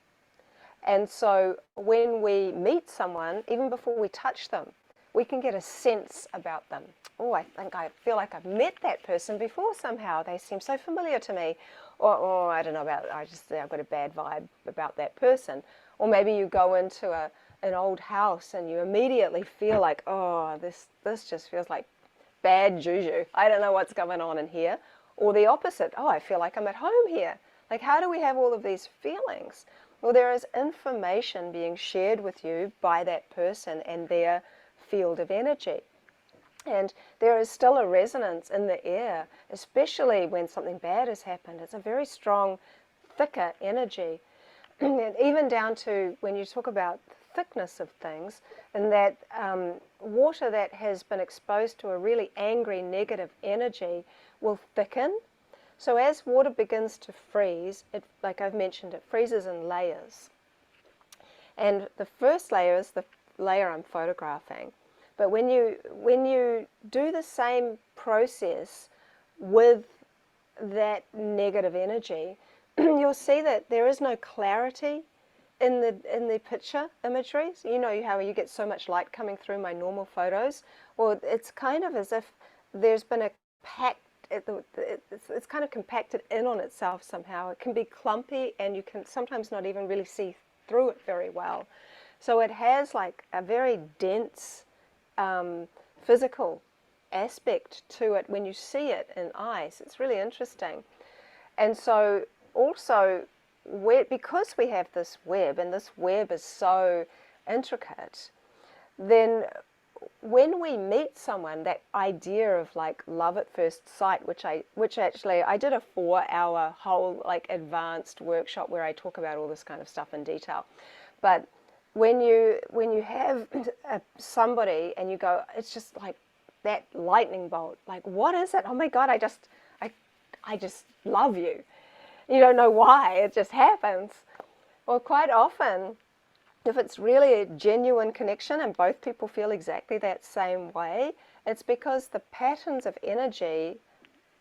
And so when we meet someone, even before we touch them, we can get a sense about them. Oh, I feel like I've met that person before somehow. They seem so familiar to me. Or I don't know I've got a bad vibe about that person. Or maybe you go into an old house and you immediately feel like, oh, this just feels like bad juju. I don't know what's going on in here. Or the opposite, oh, I feel like I'm at home here. Like, how do we have all of these feelings? Well, there is information being shared with you by that person and their field of energy. And there is still a resonance in the air, especially when something bad has happened. It's a very strong, thicker energy. And even down to when you talk about thickness of things, and that water that has been exposed to a really angry, negative energy will thicken. So as water begins to freeze, like I've mentioned, it freezes in layers. And the first layer is the layer I'm photographing. But when you do the same process with that negative energy, you'll see that there is no clarity in the picture imagery. So you know how you get so much light coming through my normal photos? Well, it's kind of as if there's been a packed, it's kind of compacted in on itself somehow. It can be clumpy, and you can sometimes not even really see through it very well. So it has like a very dense physical aspect to it when you see it in ice. It's really interesting. And so also, because we have this web, and this web is so intricate, then when we meet someone, that idea of like love at first sight, which actually I did a 4-hour whole like advanced workshop where I talk about all this kind of stuff in detail. But when you have somebody and you go, it's just like that lightning bolt, like, what is it? Oh my God, I just love you. You don't know why, it just happens. Well, quite often, if it's really a genuine connection and both people feel exactly that same way, it's because the patterns of energy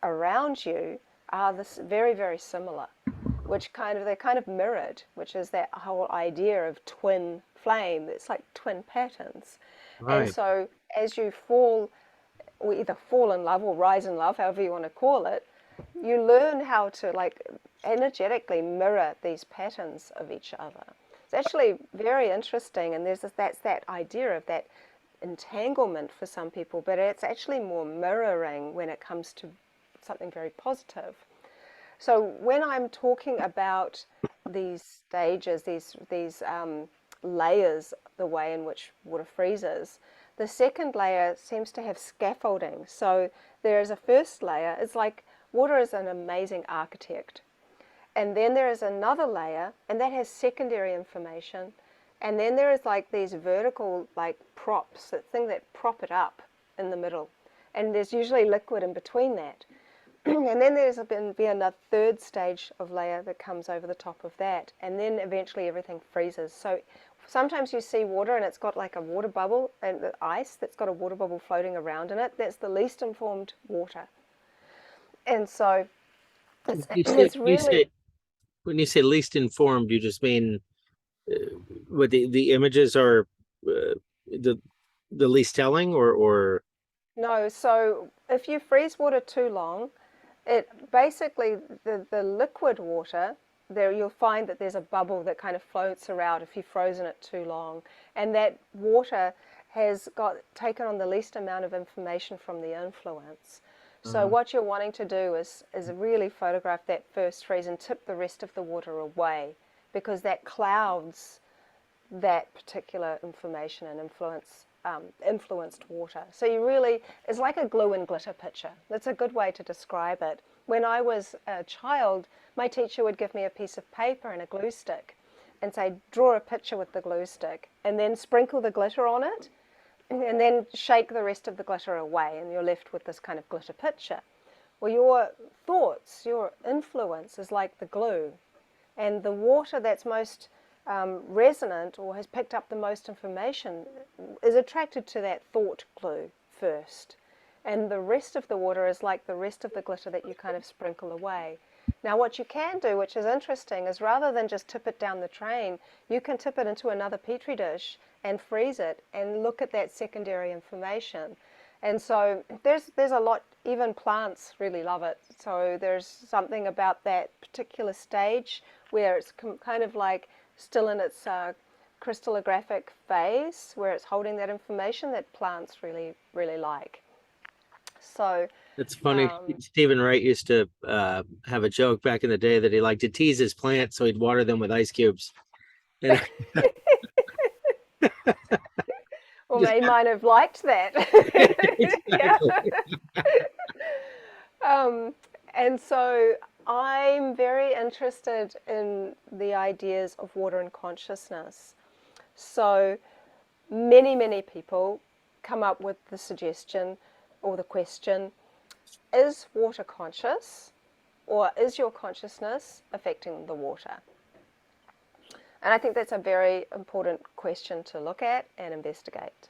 around you are very, very similar. which they're kind of mirrored, which is that whole idea of twin flame. It's like twin patterns. And Right. so as you fall, or either fall in love or rise in love, however you want to call it, you learn how to like energetically mirror these patterns of each other. It's actually very interesting, and that's that idea of that entanglement for some people, but it's actually more mirroring when it comes to something very positive. So when I'm talking about these stages, these layers, the way in which water freezes, the second layer seems to have scaffolding. So there is a first layer. It's like water is an amazing architect. And then there is another layer, and that has secondary information. And then there is like these vertical like props, that thing that prop it up in the middle. And there's usually liquid in between that. And then there's be another third stage of layer that comes over the top of that. And then eventually everything freezes. So sometimes you see water and it's got like a water bubble, and the ice that's got a water bubble floating around in it. That's the least informed water. And so it's You really, say when you say least informed, you just mean what the images are the the least telling, or no. So if you freeze water too long, it basically, the liquid water, there you'll find that there's a bubble that kind of floats around if you've frozen it too long. And that water has got taken on the least amount of information from the influence. So what you're wanting to do is really photograph that first freeze and tip the rest of the water away, because that clouds that particular information and influenced water. So you really, it's like a glue and glitter picture. That's a good way to describe it. When I was a child, my teacher would give me a piece of paper and a glue stick and say, draw a picture with the glue stick, and then sprinkle the glitter on it, and then shake the rest of the glitter away, and you're left with this kind of glitter picture. Well, your thoughts, your influence is like the glue, and the water that's most resonant or has picked up the most information is attracted to that thought glue first. And the rest of the water is like the rest of the glitter that you kind of sprinkle away. Now what you can do, which is interesting, is rather than just tip it down the drain, you can tip it into another petri dish and freeze it and look at that secondary information. And so there's a lot, even plants really love it. So there's something about that particular stage where it's kind of like still in its crystallographic phase, where it's holding that information, that plants really, really like. So it's funny. Stephen Wright used to have a joke back in the day that he liked to tease his plants, so he'd water them with ice cubes. And well, just, they might have liked that. exactly. And so I'm very interested in the ideas of water and consciousness. So many people come up with the suggestion or the question, is water conscious, or is your consciousness affecting the water? And I think that's a very important question to look at and investigate.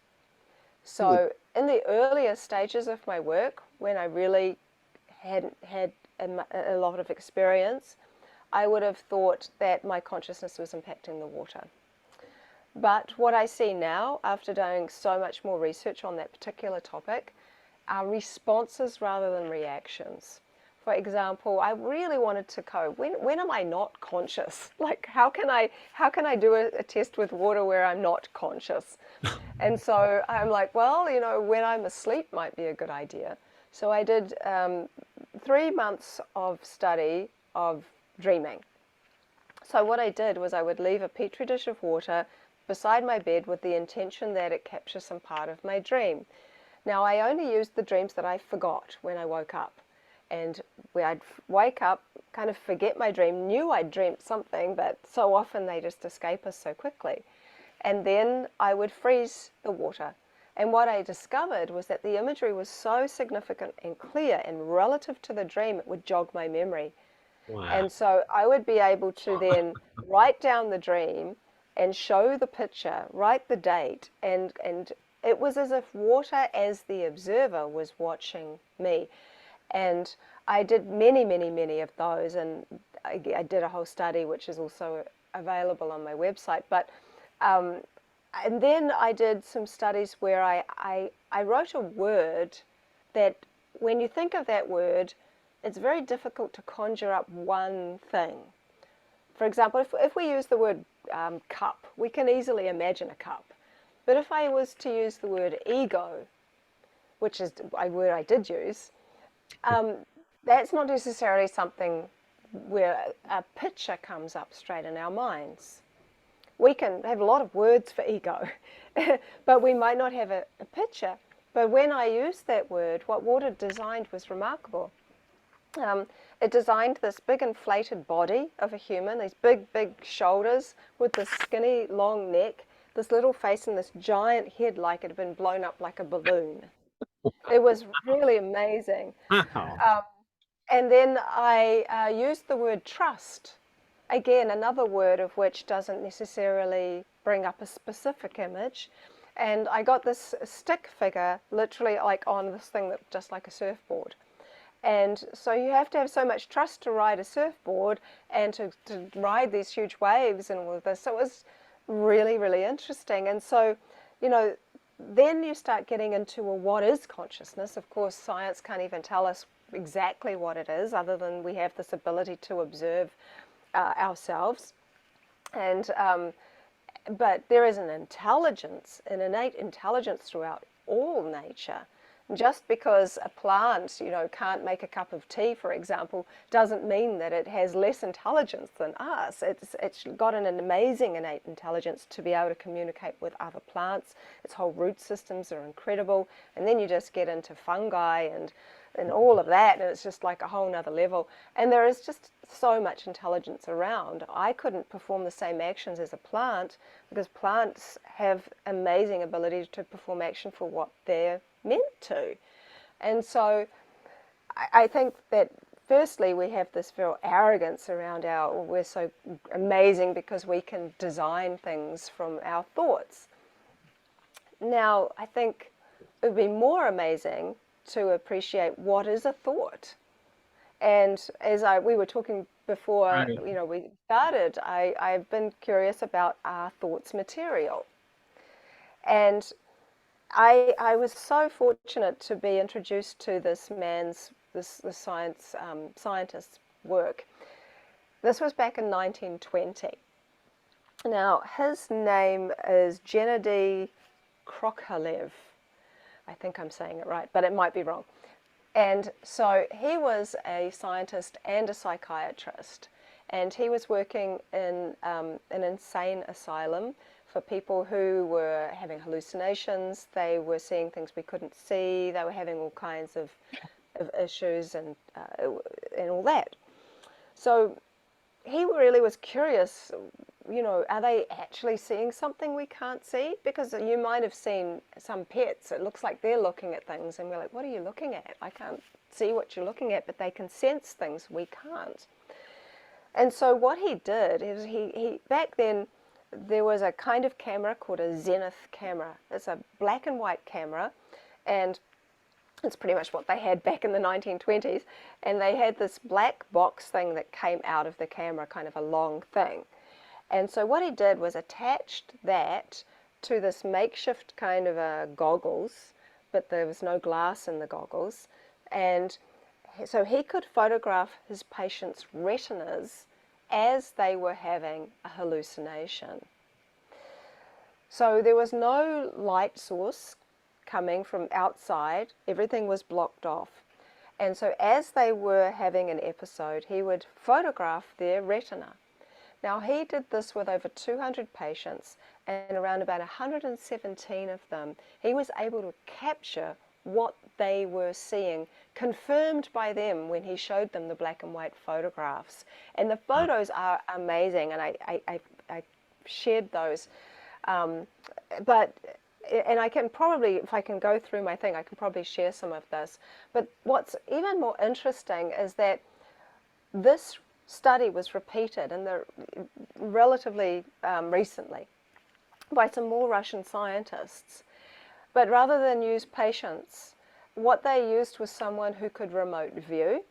So in the earlier stages of my work, when I really hadn't had a lot of experience, I would have thought that my consciousness was impacting the water. But what I see now, after doing so much more research on that particular topic, are responses rather than reactions. For example, I really wanted to go, when am I not conscious? Like, how can I do a test with water where I'm not conscious? And so I'm like, well, when I'm asleep might be a good idea. So I did 3 months of study of dreaming. So what I did was I would leave a petri dish of water beside my bed with the intention that it captures some part of my dream. Now, I only used the dreams that I forgot when I woke up. And where I'd wake up, kind of forget my dream, knew I'd dreamt something, but so often they just escape us so quickly. And then I would freeze the water. And what I discovered was that the imagery was so significant and clear, and relative to the dream, it would jog my memory. Wow. And so I would be able to then write down the dream and show the picture, write the date, and it was as if water as the observer was watching me. And I did many of those, and I did a whole study which is also available on my website. But and then I did some studies where I wrote a word that, when you think of that word, it's very difficult to conjure up one thing. For example, if we use the word cup, we can easily imagine a cup. But if I was to use the word ego, which is a word I did use, that's not necessarily something where a picture comes up straight in our minds. We can have a lot of words for ego, but we might not have a picture. But when I used that word, what Water designed was remarkable. It designed this big inflated body of a human, these big, big shoulders with this skinny, long neck, this little face and this giant head like it had been blown up like a balloon. It was really amazing. Wow. And then I used the word trust. Again, another word of which doesn't necessarily bring up a specific image. And I got this stick figure literally like on this thing that just like a surfboard. And so you have to have so much trust to ride a surfboard and to ride these huge waves and all of this. So it was really, really interesting. And so, you know, then you start getting into, well, what is consciousness? Of course, science can't even tell us exactly what it is, other than we have this ability to observe ourselves. And but there is an intelligence, an innate intelligence throughout all nature. Just because a plant, you know, can't make a cup of tea, for example, doesn't mean that it has less intelligence than us. It's got an amazing innate intelligence to be able to communicate with other plants. Its whole root systems are incredible. And then you just get into fungi and all of that, and it's just like a whole nother level. And there is just so much intelligence around. I couldn't perform the same actions as a plant, because plants have amazing ability to perform action for what they're meant to. And so I think that firstly we have this real arrogance around we're so amazing because we can design things from our thoughts. Now I think it would be more amazing to appreciate what is a thought. And as we were talking before, Right. you know, we started, I've been curious about our thoughts material. And I was so fortunate to be introduced to this scientist's work. This was back in 1920. Now, his name is Gennady Krokalev. I think I'm saying it right, but it might be wrong. And so he was a scientist and a psychiatrist, and he was working in an insane asylum for people who were having hallucinations. They were seeing things we couldn't see. They were having all kinds of issues and all that. So he really was curious, you know, are they actually seeing something we can't see? Because you might have seen some pets, it looks like they're looking at things, and we're like, what are you looking at? I can't see what you're looking at, but they can sense things we can't. And so what he did is he back then, there was a kind of camera called a zenith camera. It's a black and white camera, and it's pretty much what they had back in the 1920s. And they had this black box thing that came out of the camera, kind of a long thing. And so what he did was attached that to this makeshift kind of goggles, but there was no glass in the goggles. And so he could photograph his patients' retinas as they were having a hallucination. So there was no light source coming from outside. Everything was blocked off. And so as they were having an episode, he would photograph their retina. Now he did this with over 200 patients, and around about 117 of them, he was able to capture what they were seeing, confirmed by them when he showed them the black and white photographs. And the photos are amazing, and I shared those. And I can probably, if I can go through my thing, I can probably share some of this. But what's even more interesting is that this study was repeated relatively recently by some more Russian scientists. But rather than use patients, what they used was someone who could remote view,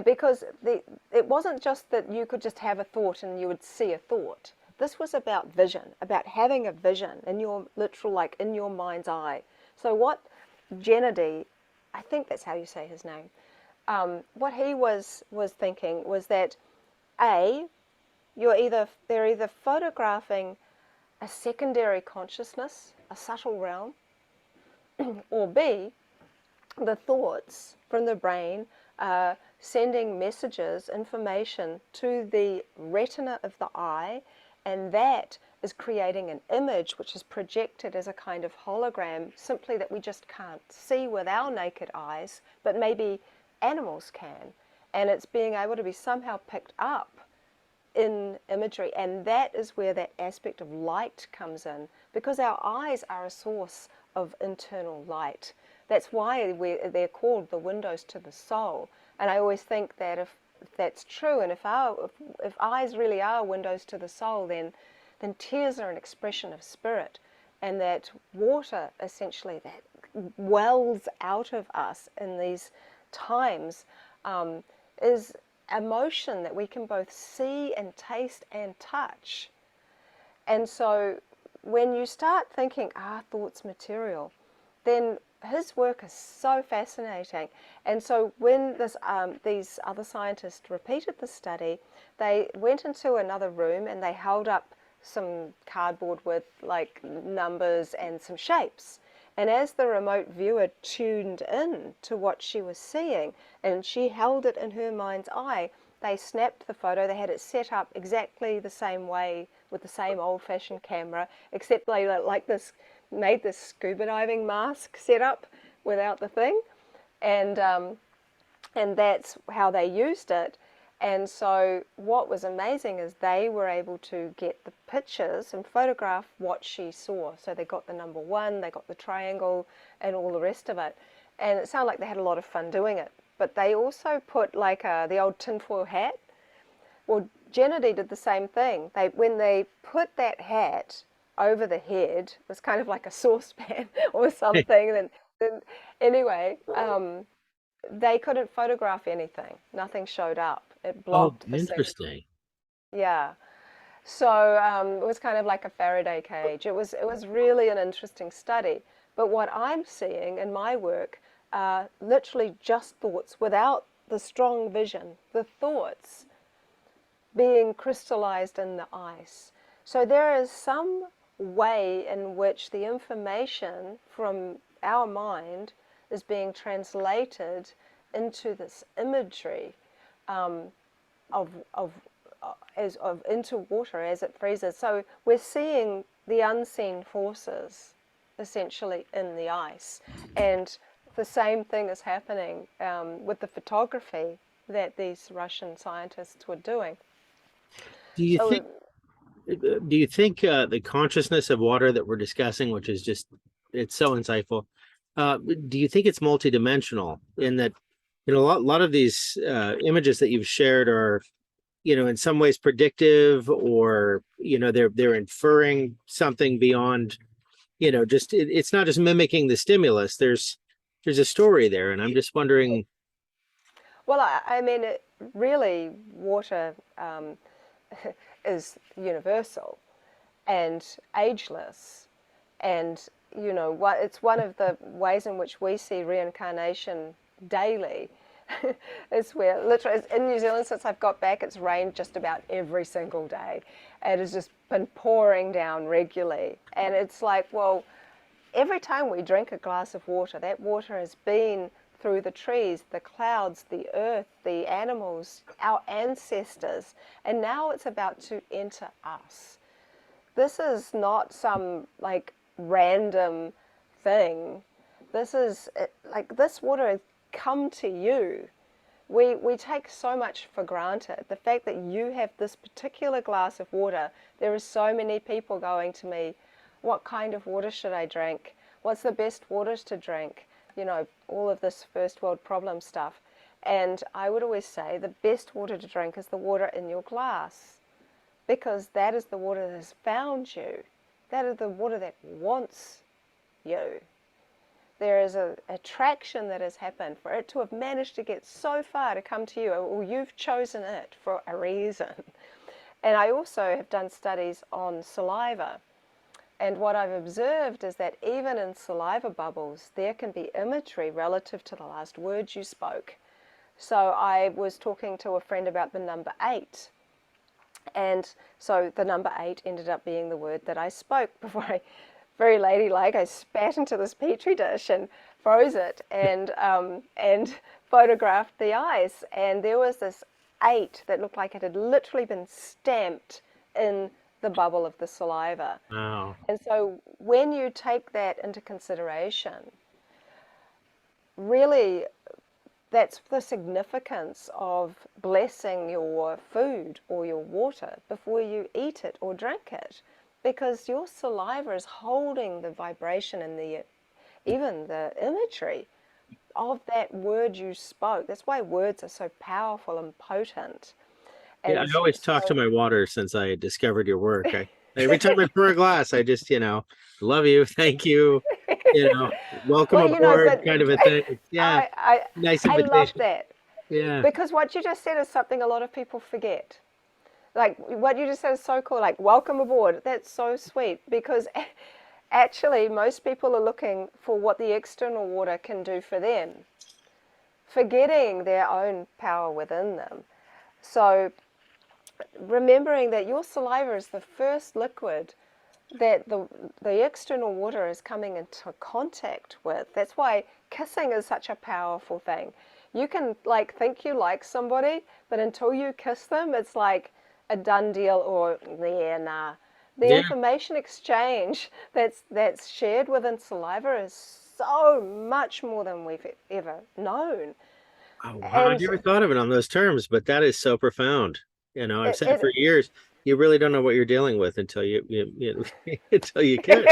Because it wasn't just that you could just have a thought and you would see a thought. This was about vision, about having a vision in your literal, like in your mind's eye. So what Gennady, I think that's how you say his name, what he was thinking was that A, they're either photographing a secondary consciousness, a subtle realm, or B, the thoughts from the brain are sending messages, information to the retina of the eye, and that is creating an image which is projected as a kind of hologram, simply that we just can't see with our naked eyes, but maybe animals can. And it's being able to be somehow picked up in imagery, and that is where that aspect of light comes in, because our eyes are a source of internal light. That's why they're called the windows to the soul. And I always think that if that's true, and if eyes really are windows to the soul, then tears are an expression of spirit, and that water, essentially, that wells out of us in these times, is emotion that we can both see and taste and touch. And so when you start thinking, are thoughts material, then his work is so fascinating. And so when these other scientists repeated the study, they went into another room and they held up some cardboard with like numbers and some shapes. And as the remote viewer tuned in to what she was seeing, and she held it in her mind's eye, they snapped the photo. They had it set up exactly the same way with the same old-fashioned camera, except they made this scuba diving mask set up without the thing, and that's how they used it. And so what was amazing is they were able to get the pictures and photograph what she saw. So they got the number 1, they got the triangle, and all the rest of it. And it sounded like they had a lot of fun doing it. But they also put like the old tinfoil hat. Well, Gennady did the same thing. When they put that hat over the head, it was kind of like a saucepan or something. then anyway, they couldn't photograph anything. Nothing showed up. It blocked the signal. Interesting. Yeah. So it was kind of like a Faraday cage. It was really an interesting study. But what I'm seeing in my work are literally just thoughts without the strong vision. The thoughts being crystallized in the ice. So there is some way in which the information from our mind is being translated into this imagery into water as it freezes. So we're seeing the unseen forces essentially in the ice, and the same thing is happening with the photography that these Russian scientists were doing. Do you think the consciousness of water that we're discussing, which is just, it's so insightful, do you think it's multidimensional in that, a lot of these images that you've shared are, in some ways predictive, or, they're inferring something beyond, just, it's not just mimicking the stimulus. There's a story there. And I'm just wondering. Well, I mean, really, water is universal and ageless, and it's one of the ways in which we see reincarnation daily. It's where literally in New Zealand, since I've got back, it's rained just about every single day. It has just been pouring down regularly, and it's like, well, every time we drink a glass of water, that water has been through the trees, the clouds, the earth, the animals, our ancestors, and now it's about to enter us. This is not some like random thing. This is like, this water has come to you. We take so much for granted. The fact that you have this particular glass of water, there are so many people going to me, what kind of water should I drink? What's the best waters to drink? All of this first world problem stuff. And I would always say the best water to drink is the water in your glass, because that is the water that has found you. That is the water that wants you. there is a attraction that has happened for it to have managed to get so far to come to you, or you've chosen it for a reason. And I also have done studies on saliva. And what I've observed is that even in saliva bubbles, there can be imagery relative to the last words you spoke. So I was talking to a friend about the number 8. And so the number 8 ended up being the word that I spoke before very ladylike, I spat into this petri dish and froze it and photographed the eyes. And there was this 8 that looked like it had literally been stamped in the bubble of the saliva. Wow. And so when you take that into consideration, really that's the significance of blessing your food or your water before you eat it or drink it, because your saliva is holding the vibration and even the imagery of that word you spoke. That's why words are so powerful and potent. And Yeah, I always talk to my water since I discovered your work. Every time I pour a glass, I just, love you, thank you, welcome well, aboard, but kind of a thing. Yeah, nice I love invitation. that. Yeah. Because what you just said is something a lot of people forget. Like what you just said is so cool, like welcome aboard. That's so sweet, because actually most people are looking for what the external water can do for them, forgetting their own power within them. So remembering that your saliva is the first liquid that the external water is coming into contact with. That's why kissing is such a powerful thing. You can think you like somebody, but until you kiss them, it's like a done deal, or yeah, nah. The information exchange that's shared within saliva is so much more than we've ever known. Oh, wow. I never thought of it on those terms, but that is so profound. I've said for years, you really don't know what you're dealing with until you until you kiss.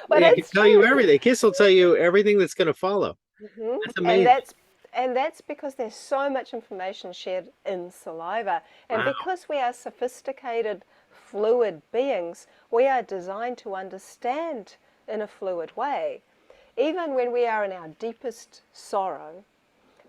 But it can tell you everything. Kiss will tell you everything that's going to follow. Mm-hmm. That's amazing. And that's because there's so much information shared in saliva. And because we are sophisticated, fluid beings, we are designed to understand in a fluid way. Even when we are in our deepest sorrow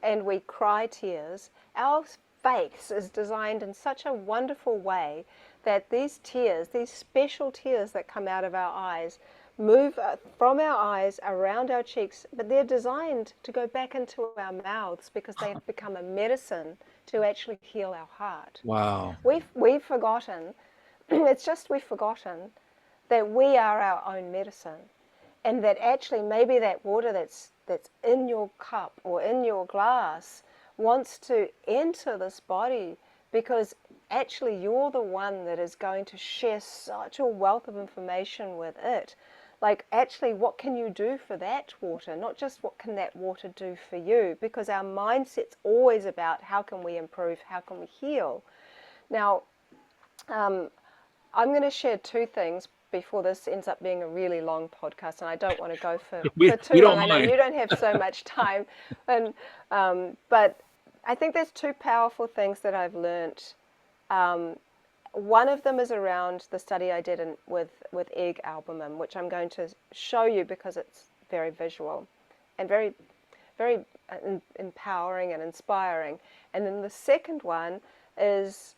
and we cry tears, our face is designed in such a wonderful way that these tears, these special tears that come out of our eyes, move from our eyes around our cheeks, but they're designed to go back into our mouths because they have become a medicine to actually heal our heart. Wow. We've forgotten, we've forgotten that we are our own medicine, and that actually maybe that water that's in your cup or in your glass wants to enter this body, because actually you're the one that is going to share such a wealth of information with it. Like, actually, what can you do for that water? Not just what can that water do for you, because our mindset's always about how can we improve, how can we heal. Now, I'm going to share 2 things before this ends up being a really long podcast, and I don't want to go for too long. I know you don't have so much time, but I think there's 2 powerful things that I've learnt. One of them is around the study I did with egg albumin, which I'm going to show you because it's very visual and very, very empowering and inspiring. And then the second one is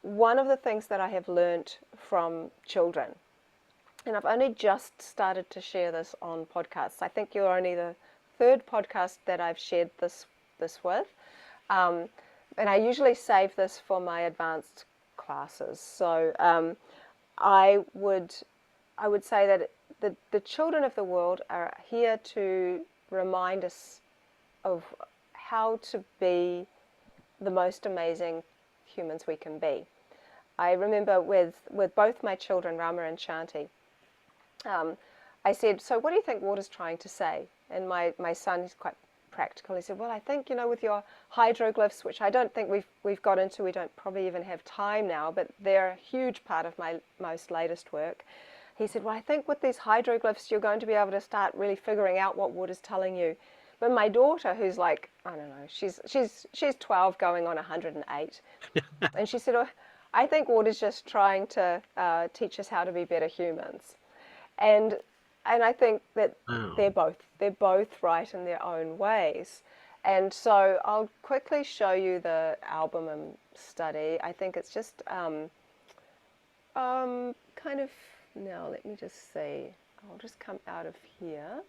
one of the things that I have learnt from children. And I've only just started to share this on podcasts. I think you're only the 3rd podcast that I've shared this with. And I usually save this for my advanced classes. So I would say that the children of the world are here to remind us of how to be the most amazing humans we can be. I remember with both my children, Rama and Shanti, I said, so what do you think water's trying to say? And my son, he's quite practical. He said, well, I think, with your hydroglyphs, which I don't think we've got into, we don't probably even have time now, but they're a huge part of my most latest work. He said, well, I think with these hydroglyphs, you're going to be able to start really figuring out what water's telling you. But my daughter, who's like, I don't know, she's 12 going on 108. And she said, oh, I think water's just trying to teach us how to be better humans. And and I think that Wow. they're both right in their own ways. And so I'll quickly show you the albumin study. I think it's just kind of, now let me just see. I'll just come out of here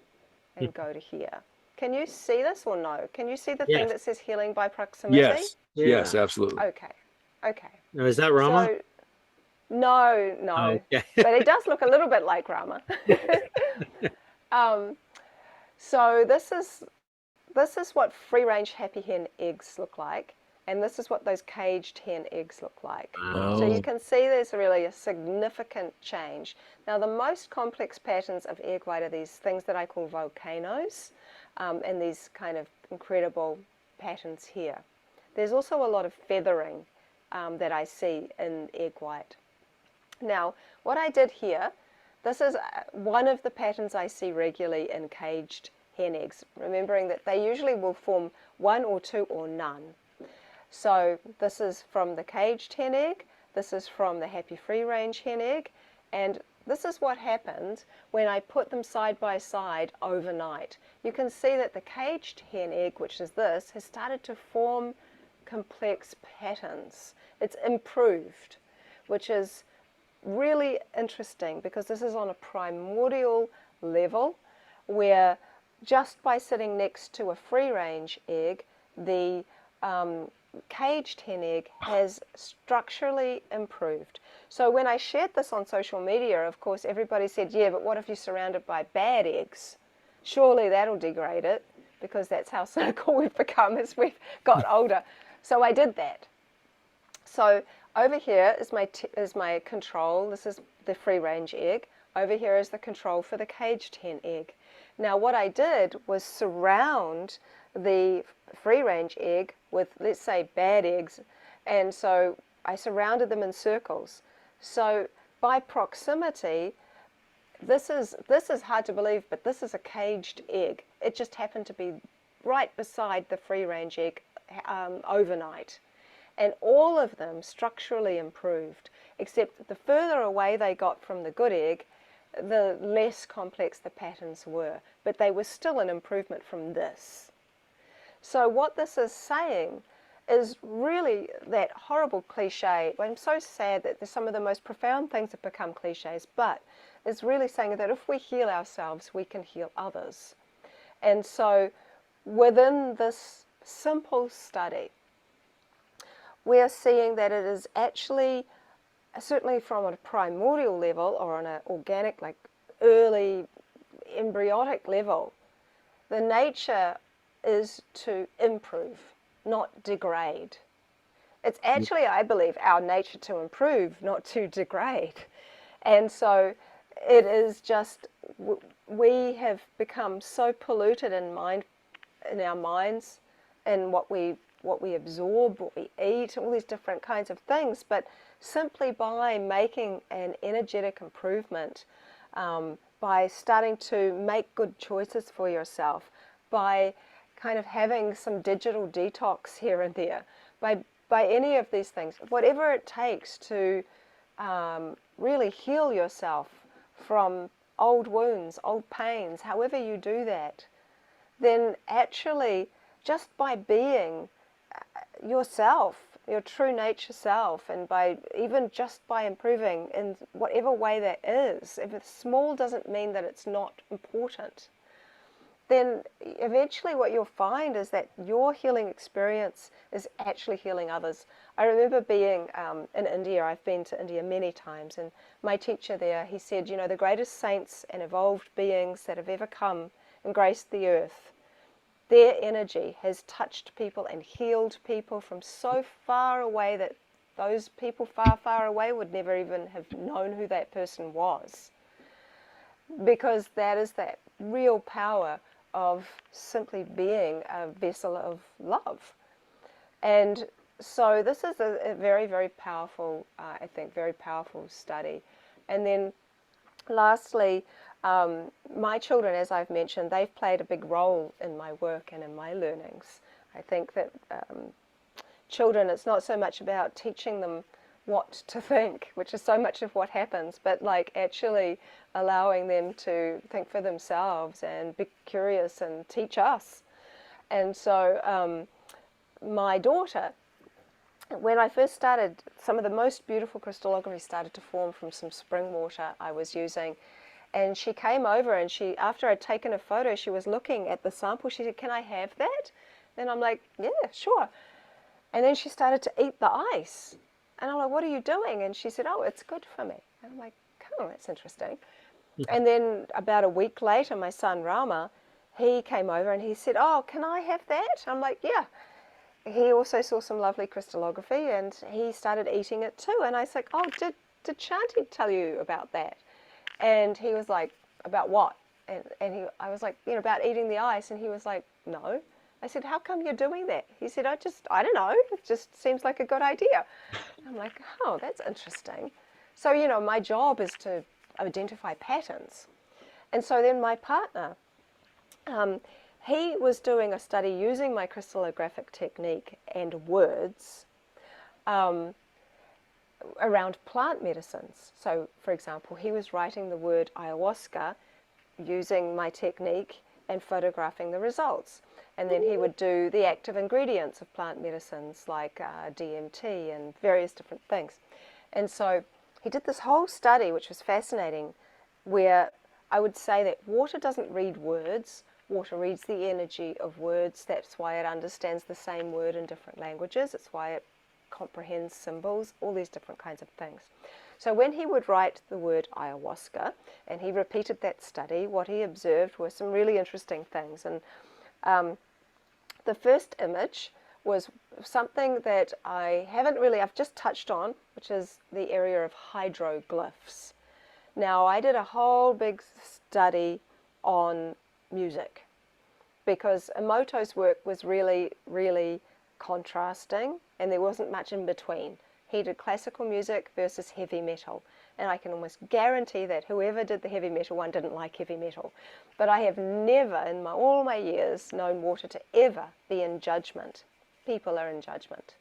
and go to here. Can you see this or no? Can you see the thing Yes. that says healing by proximity? Yes. Yeah. Yes, absolutely. Okay. Okay. Now, is that Rama? So, no, no. Okay. But it does look a little bit like Rama. So this is what free-range happy hen eggs look like, and this is what those caged hen eggs look like. So you Oh. can see there's really a significant change. Now the most complex patterns of egg white are these things that I call volcanoes, and these kind of incredible patterns here. There's also a lot of feathering that I see in egg white. Now what I did here, this is one of the patterns I see regularly in caged hen eggs, remembering that they usually will form one or two or none. So this is from the caged hen egg, this is from the happy free range hen egg, and this is what happens when I put them side by side overnight. You can see that the caged hen egg, which is this, has started to form complex patterns. It's improved, which is really interesting because this is on a primordial level where just by sitting next to a free-range egg, the caged hen egg has structurally improved. So when I shared this on social media, of course, everybody said, yeah, but what if you're surrounded by bad eggs? Surely that'll degrade it, because that's how cynical we've become as we've got older. So I did that. So over here is my control. This is the free-range egg. Over here is the control for the caged hen egg. Now what I did was surround the free-range egg with, let's say, bad eggs, and so I surrounded them in circles. So by proximity, this is hard to believe, but this is a caged egg. It just happened to be right beside the free-range egg overnight. And all of them structurally improved, except the further away they got from the good egg, the less complex the patterns were, but they were still an improvement from this. So what this is saying is really that horrible cliche. I'm so sad that some of the most profound things have become cliches, but it's really saying that if we heal ourselves, we can heal others. And so within this simple study, we're seeing that it is actually, certainly from a primordial level or on an organic, like early embryonic level, the nature is to improve, not degrade. It's actually, I believe, our nature to improve, not to degrade. And so it is just, we have become so polluted in our minds, and what we absorb, what we eat, all these different kinds of things, but simply by making an energetic improvement, by starting to make good choices for yourself, by kind of having some digital detox here and there, by any of these things, whatever it takes to really heal yourself from old wounds, old pains, however you do that, then actually just by being yourself, your true nature self, and even just by improving in whatever way that is, if it's small doesn't mean that it's not important, then eventually what you'll find is that your healing experience is actually healing others. I remember being in India. I've been to India many times, and my teacher there, he said, you know, the greatest saints and evolved beings that have ever come and graced the earth, their energy has touched people and healed people from so far away that those people far, far away would never even have known who that person was. Because that is that real power of simply being a vessel of love. And so this is a very, very powerful, I think, very powerful study. And then lastly, my children, as I've mentioned, they've played a big role in my work and in my learnings. I think that children, it's not so much about teaching them what to think, which is so much of what happens, but like actually allowing them to think for themselves and be curious and teach us. And so my daughter, when I first started, some of the most beautiful crystallography started to form from some spring water I was using. And she came over and she, after I'd taken a photo, she was looking at the sample. She said, "Can I have that?" And I'm like, "Yeah, sure." And then she started to eat the ice. And I'm like, "What are you doing?" And she said, "Oh, it's good for me." And I'm like, "Oh, that's interesting." And then about a week later, my son Rama, he came over and he said, "Oh, can I have that?" I'm like, "Yeah." He also saw some lovely crystallography and he started eating it too. And I was like, "Oh, did Shanti tell you about that?" And he was like, "About what?" And I was like, "About eating the ice." And he was like, "No." I said, "How come you're doing that?" He said, I don't know. It just seems like a good idea." I'm like, "Oh, that's interesting." So, my job is to identify patterns. And so then my partner, he was doing a study using my crystallographic technique and words around plant medicines. So, for example, he was writing the word ayahuasca using my technique and photographing the results. And then he would do the active ingredients of plant medicines like DMT and various different things. And so he did this whole study, which was fascinating, where I would say that water doesn't read words. Water reads the energy of words. That's why it understands the same word in different languages. It's why it comprehends symbols, all these different kinds of things. So when he would write the word ayahuasca, and he repeated that study, what he observed were some really interesting things. And the first image was something that I've just touched on, which is the area of hydroglyphs. Now, I did a whole big study on music because Emoto's work was really, really contrasting and there wasn't much in between. He did classical music versus heavy metal, and I can almost guarantee that whoever did the heavy metal one didn't like heavy metal. But I have never in all my years known water to ever be in judgment. People are in judgment.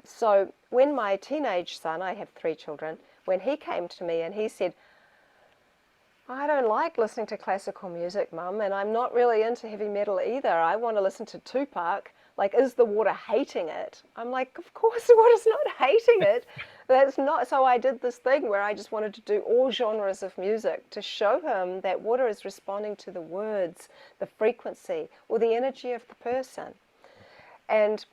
So when my teenage son, I have 3 children, when he came to me and he said, "I don't like listening to classical music, Mum, and I'm not really into heavy metal either. I want to listen to Tupac. Like, is the water hating it?" I'm like, "Of course the water's not hating it." That's not. So I did this thing where I just wanted to do all genres of music to show him that water is responding to the words, the frequency, or the energy of the person. And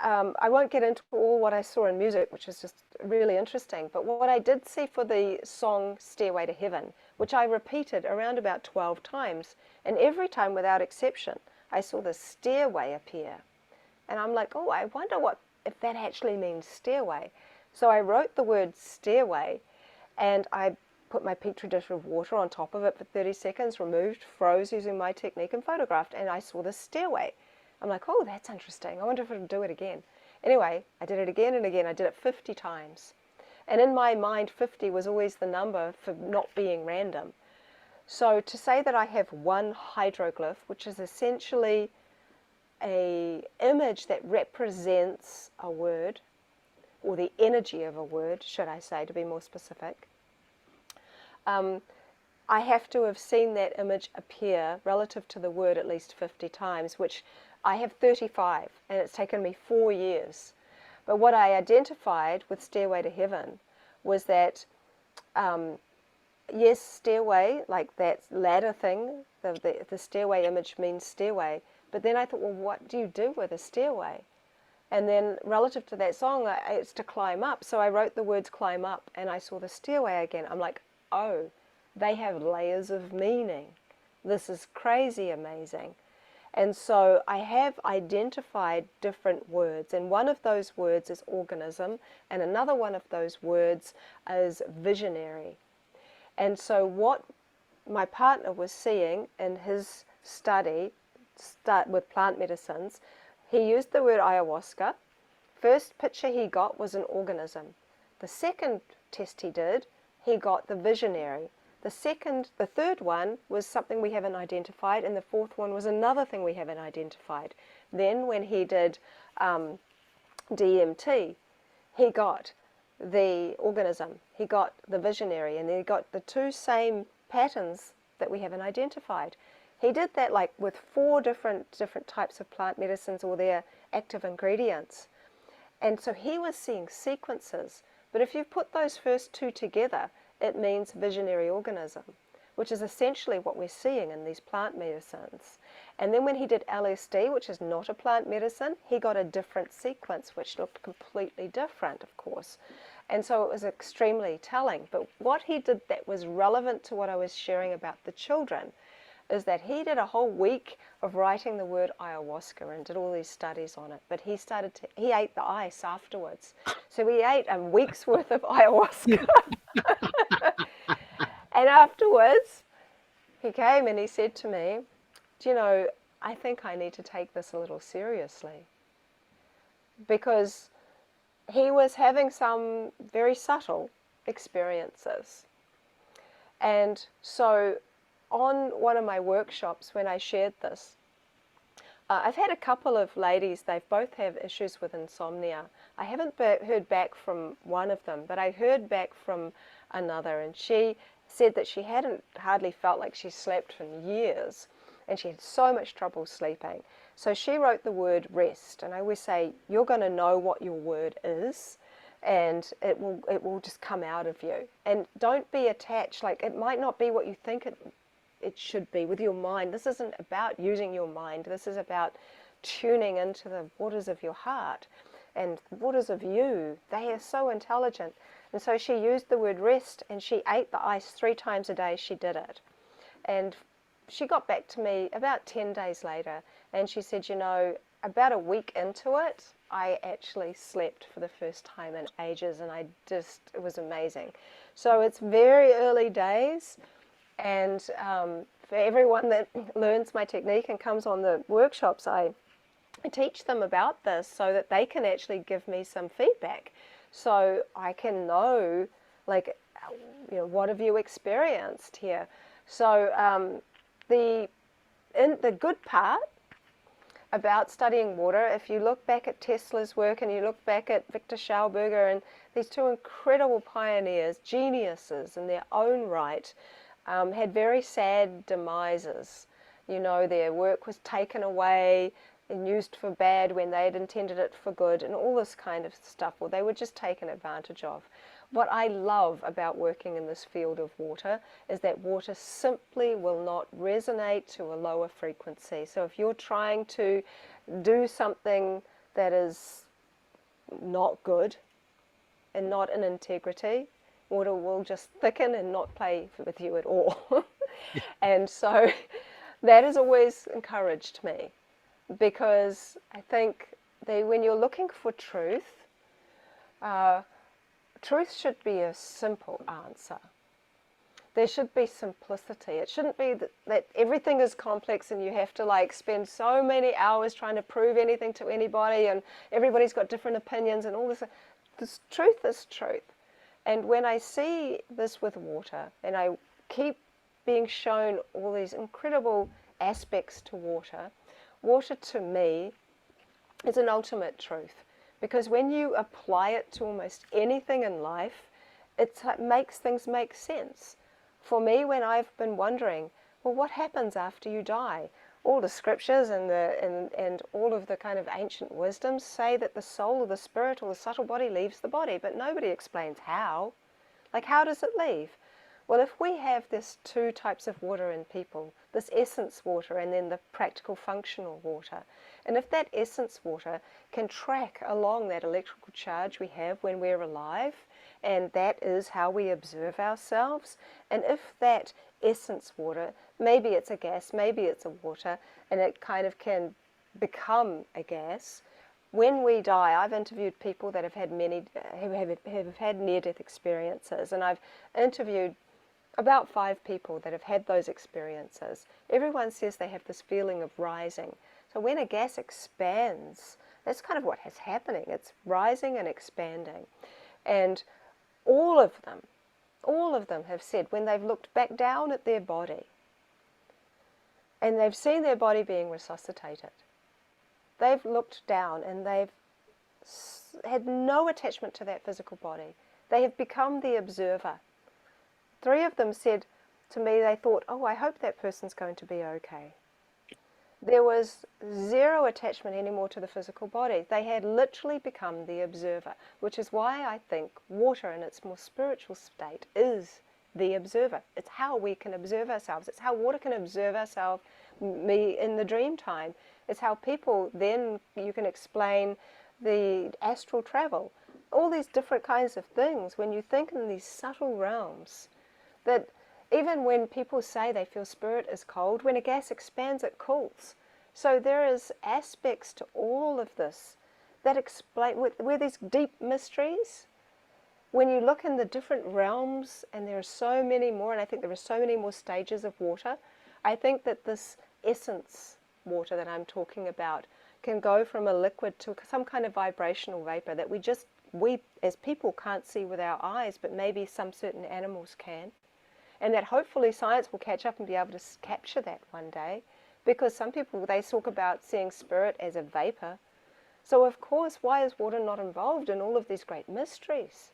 I won't get into all what I saw in music, which is just really interesting, but what I did see for the song Stairway to Heaven, which I repeated around about 12 times, and every time without exception, I saw the stairway appear. And I'm like, "Oh, I wonder if that actually means stairway." So I wrote the word stairway, and I put my petri dish of water on top of it for 30 seconds, removed, froze using my technique, and photographed, and I saw the stairway. I'm like, "Oh, that's interesting. I wonder if it'll do it again." Anyway, I did it again and again. I did it 50 times. And in my mind, 50 was always the number for not being random. So to say that I have one hydroglyph, which is essentially an image that represents a word, or the energy of a word, should I say, to be more specific, I have to have seen that image appear relative to the word at least 50 times, which I have 35, and it's taken me 4 years. But what I identified with Stairway to Heaven was that, yes, stairway, like that ladder thing, the stairway image means stairway, but then I thought, well, what do you do with a stairway? And then relative to that song, it's to climb up. So I wrote the words climb up, and I saw the stairway again. I'm like, oh, they have layers of meaning. This is crazy amazing. And so I have identified different words, and one of those words is organism, and another one of those words is visionary. And so what my partner was seeing in his study with plant medicines, he used the word ayahuasca. First picture he got was an organism. The second test he did, he got the visionary. The third one was something we haven't identified, and the fourth one was another thing we haven't identified. Then when he did DMT, he got the organism, he got the visionary, and then he got the two same patterns that we haven't identified. He did that like with 4 different types of plant medicines or their active ingredients. And so he was seeing sequences. But if you put those first 2 together, it means visionary organism, which is essentially what we're seeing in these plant medicines. And then when he did LSD, which is not a plant medicine, he got a different sequence, which looked completely different, of course. And so it was extremely telling. But what he did that was relevant to what I was sharing about the children is that he did a whole week of writing the word ayahuasca and did all these studies on it. But he ate the ice afterwards. So he ate a week's worth of ayahuasca. And afterwards, he came and he said to me, do you know, I think I need to take this a little seriously. Because he was having some very subtle experiences. And so on one of my workshops, when I shared this, I've had a couple of ladies, they both have issues with insomnia. I haven't heard back from one of them, but I heard back from another, and she said that she hadn't hardly felt like she slept for years, and she had so much trouble sleeping. So she wrote the word rest, and I always say, you're going to know what your word is, and it will just come out of you. And don't be attached, like it might not be what you think it should be with your mind. This isn't about using your mind. This is about tuning into the waters of your heart and waters of you. They are so intelligent. And so she used the word rest, and she ate the ice 3 times a day. She did it. And she got back to me about 10 days later, and she said, you know, about a week into it, I actually slept for the first time in ages, and it was amazing. So it's very early days, and for everyone that learns my technique and comes on the workshops, I teach them about this so that they can actually give me some feedback, so I can know, like, you know, what have you experienced here? So the good part about studying water, if you look back at Tesla's work and you look back at Victor Schauberger and these 2 incredible pioneers, geniuses in their own right, had very sad demises. You know, their work was taken away and used for bad when they had intended it for good, and all this kind of stuff, or they were just taken advantage of. What I love about working in this field of water is that water simply will not resonate to a lower frequency. So if you're trying to do something that is not good and not in integrity, water will just thicken and not play with you at all. And so that has always encouraged me, because I think when you're looking for truth, truth should be a simple answer. There should be simplicity. It shouldn't be that everything is complex and you have to like spend so many hours trying to prove anything to anybody, and everybody's got different opinions and all this. This truth is truth. And when I see this with water, and I keep being shown all these incredible aspects to water, water to me is an ultimate truth. Because when you apply it to almost anything in life, it makes things make sense. For me, when I've been wondering, well, what happens after you die? All the scriptures and all of the kind of ancient wisdoms say that the soul or the spirit or the subtle body leaves the body, but nobody explains how. Like, how does it leave? Well, if we have this 2 types of water in people, this essence water and then the practical functional water, and if that essence water can track along that electrical charge we have when we're alive, and that is how we observe ourselves, and if that essence water, maybe it's a gas, maybe it's a water, and it kind of can become a gas, when we die, I've interviewed people that have had have had near-death experiences, and I've interviewed about 5 people that have had those experiences. Everyone says they have this feeling of rising. So when a gas expands, that's kind of what is happening. It's rising and expanding. And all of them have said when they've looked back down at their body and they've seen their body being resuscitated, they've looked down and they've had no attachment to that physical body. They have become the observer. 3 of them said to me they thought, oh, I hope that person's going to be okay. There was zero attachment anymore to the physical body. They had literally become the observer, which is why I think water in its more spiritual state is the observer. It's how we can observe ourselves. It's how water can observe ourselves, me in the dream time. It's how people, then you can explain the astral travel, all these different kinds of things. When you think in these subtle realms, that even when people say they feel spirit is cold, when a gas expands, it cools. So there is aspects to all of this that explain, where these deep mysteries, when you look in the different realms, and there are so many more, and I think there are so many more stages of water, I think that this essence water that I'm talking about can go from a liquid to some kind of vibrational vapor that we as people can't see with our eyes, but maybe some certain animals can. And that hopefully science will catch up and be able to capture that one day, because some people, they talk about seeing spirit as a vapor. So of course, why is water not involved in all of these great mysteries?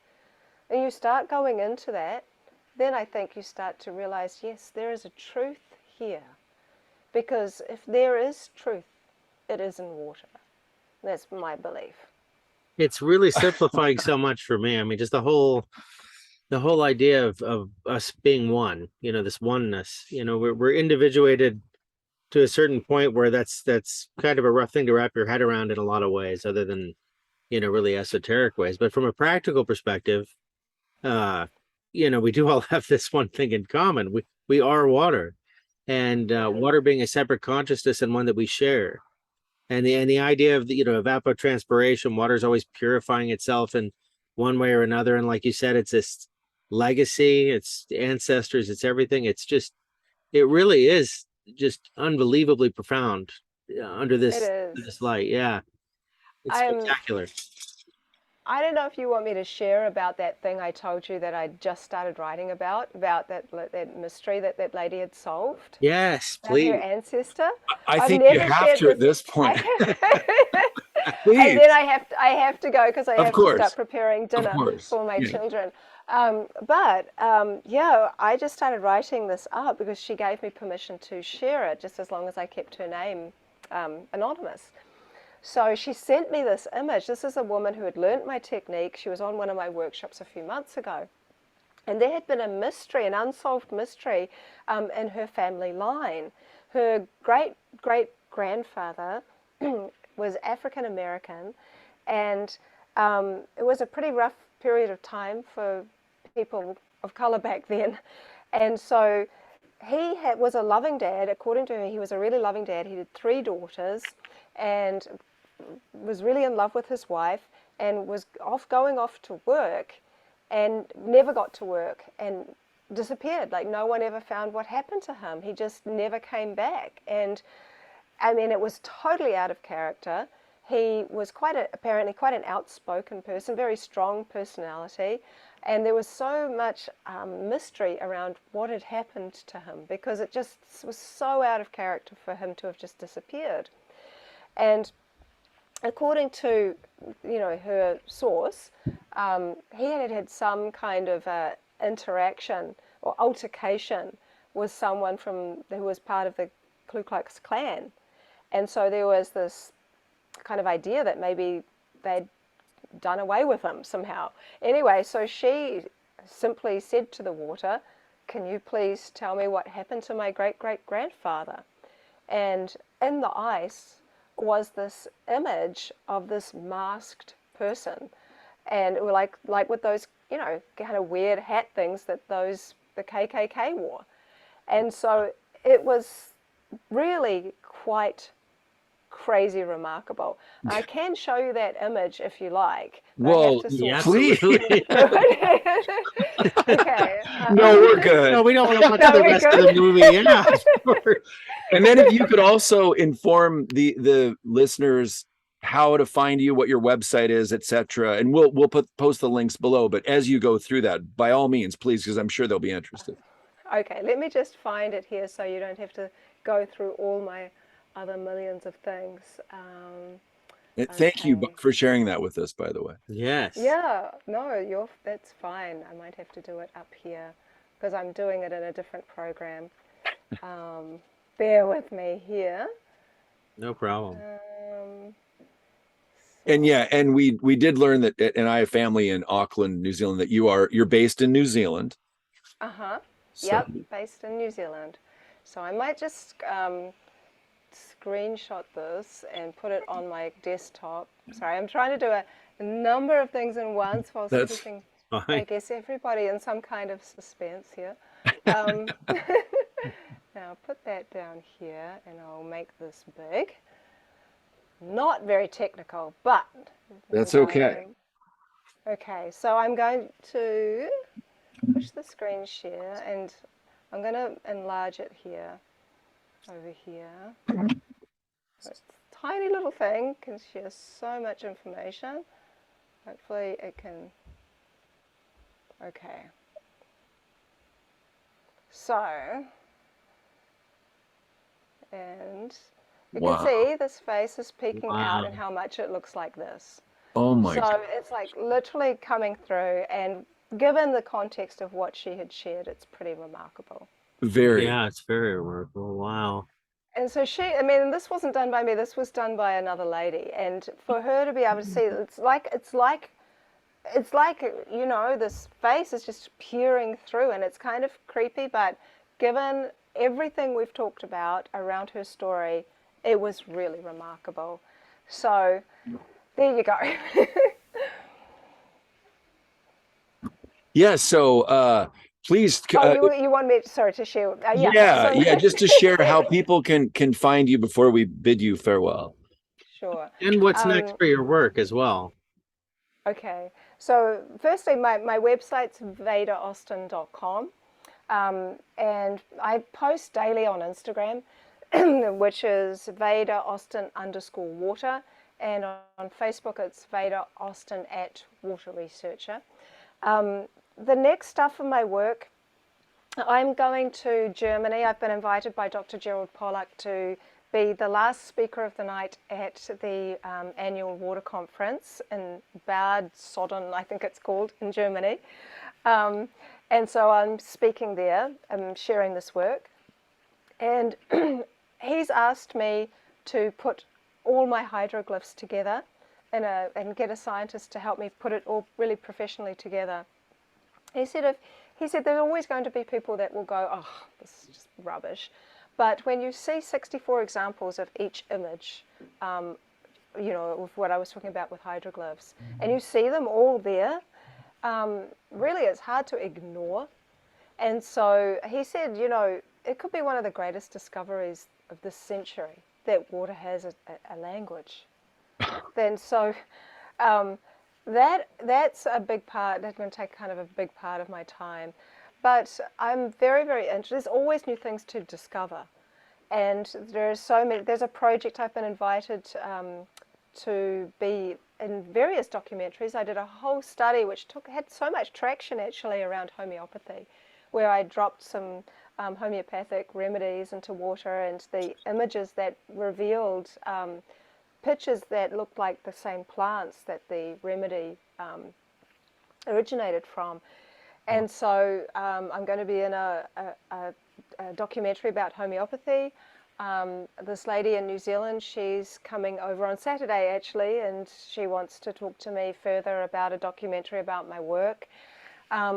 And you start going into that, then I think you start to realize, yes, there is a truth here. Because if there is truth, it is in water. That's my belief. It's really simplifying so much for me. I mean, just the whole idea of us being one, this oneness, we're individuated to a certain point where that's kind of a rough thing to wrap your head around in a lot of ways, other than, really esoteric ways. But from a practical perspective, we do all have this one thing in common. We are water, and water being a separate consciousness and one that we share. And the idea of evapotranspiration, water is always purifying itself in one way or another. And like you said, it's this legacy, it's ancestors, it's everything. It really is just unbelievably profound under this light. Yeah, it's spectacular. I don't know if you want me to share about that thing I told you that I just started writing about that mystery that lady had solved. Yes, About please. her ancestor. I think you have to at this point. Please. And then I have to go because I have to start preparing dinner for my Yeah. children. Yeah, I just started writing this up because she gave me permission to share it, just as long as I kept her name anonymous. So she sent me this image. This is a woman who had learnt my technique. She was on one of my workshops a few months ago. And there had been a mystery, an unsolved mystery in her family line. Her great-great-grandfather was African American, and it was a pretty rough period of time for people of color back then. And so he was a loving dad. According to her, he was a really loving dad. He had 3 daughters and was really in love with his wife, and was going off to work and never got to work and disappeared. Like, no one ever found what happened to him. He just never came back. And I mean, it was totally out of character. He was apparently quite an outspoken person, very strong personality. And there was so much mystery around what had happened to him, because it just was so out of character for him to have just disappeared. And according to, her source, he had some kind of interaction or altercation with someone who was part of the Ku Klux Klan. And so there was this kind of idea that maybe they'd done away with him somehow. Anyway, so she simply said to the water, "Can you please tell me what happened to my great-great-grandfather?" And in the ice was this image of this masked person. And it was like with those, kind of weird hat things that the KKK wore. And so it was really quite crazy remarkable. I can show you that image if you like. Well, yeah, please. Okay. No, we're good. No, we don't want to watch the rest of the movie. Yeah. And then if you could also inform the listeners how to find you, what your website is, etc. And we'll post the links below. But as you go through that, by all means, please, because I'm sure they'll be interested. Okay, let me just find it here so you don't have to go through all my other millions of things. And thank you Okay. for sharing that with us, by the way. Yes. Yeah, no, that's fine. I might have to do it up here because I'm doing it in a different program. Um, Bear with me here. No problem. Um, And so, yeah, and we did learn that, and I have family in Auckland, New Zealand, that you're based in New Zealand. uh-huh. So Yep, based in New Zealand. So I might just screenshot this and put it on my desktop. Sorry, I'm trying to do a number of things in once whilst that's keeping, I Fine. guess, everybody in some kind of suspense here. Um, now I'll put that down here and I'll make this big. Not very technical, but I'm that's okay. going. Okay, so I'm going to push the screen share and I'm going to enlarge it here, over here. It's a tiny little thing, can share so much information. Hopefully it can, okay. So, and you can Wow. see this face is peeking out Wow. and how much it looks like this. Oh my. So it's like literally coming through, and given the context of what she had shared, it's pretty remarkable. Very. Yeah, it's very remarkable. Wow. And so she, I mean, this wasn't done by me, this was done by another lady. And for her to be able to see, it's like, you know, this face is just peering through and it's kind of creepy, but given everything we've talked about around her story, it was really remarkable. So there you go. Yeah. So please, Oh, you want me, sorry, to share? Yeah. yeah, So yeah, just to share how people can find you before we bid you farewell. sure. And what's next Um, for your work as well? okay. So firstly, my website's vedaustin.com. And I post daily on Instagram, which is Veda Austin _water. And on Facebook, it's Veda Austin @water researcher. The next stuff for my work, I'm going to Germany. I've been invited by Dr. Gerald Pollack to be the last speaker of the night at the annual water conference in Bad Soden, I think it's called, in Germany. And so I'm speaking there, I'm sharing this work. And he's asked me to put all my hydroglyphs together and get a scientist to help me put it all really professionally together. He said there's always going to be people that will go, oh, this is just rubbish. But when you see 64 examples of each image, you know, with what I was talking about with hydroglyphs, and you see them all there, really it's hard to ignore. And so he said, you know, it could be one of the greatest discoveries of this century that water has a language. Then so that's a big part. That's going to take kind of a big part of my time. But I'm very, very interested. There's always new things to discover. And there's so many. There's a project I've been invited to be in various documentaries. I did a whole study which had so much traction actually around homeopathy, where I dropped some homeopathic remedies into water, and the images that revealed pictures that looked like the same plants that the remedy originated from. And so I'm going to be in a documentary about homeopathy. This lady in New Zealand, she's coming over on Saturday actually, and she wants to talk to me further about a documentary about my work.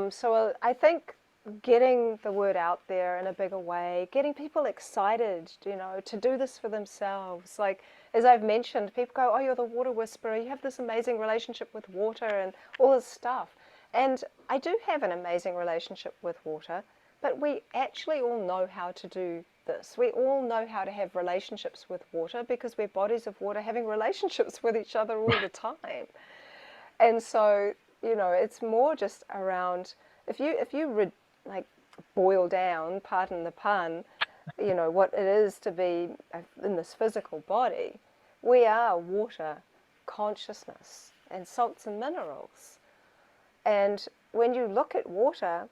So I think getting the word out there in a bigger way, getting people excited, you know, to do this for themselves. Like, as I've mentioned, people go, oh, you're the water whisperer, you have this amazing relationship with water and all this stuff. And I do have an amazing relationship with water, but we actually all know how to do this. We all know how to have relationships with water because we're bodies of water having relationships with each other all the time. And so, you know, it's more just around, if you like boil down, pardon the pun, you know, what it is to be in this physical body, we are water, consciousness, and salts and minerals. And when you look at water,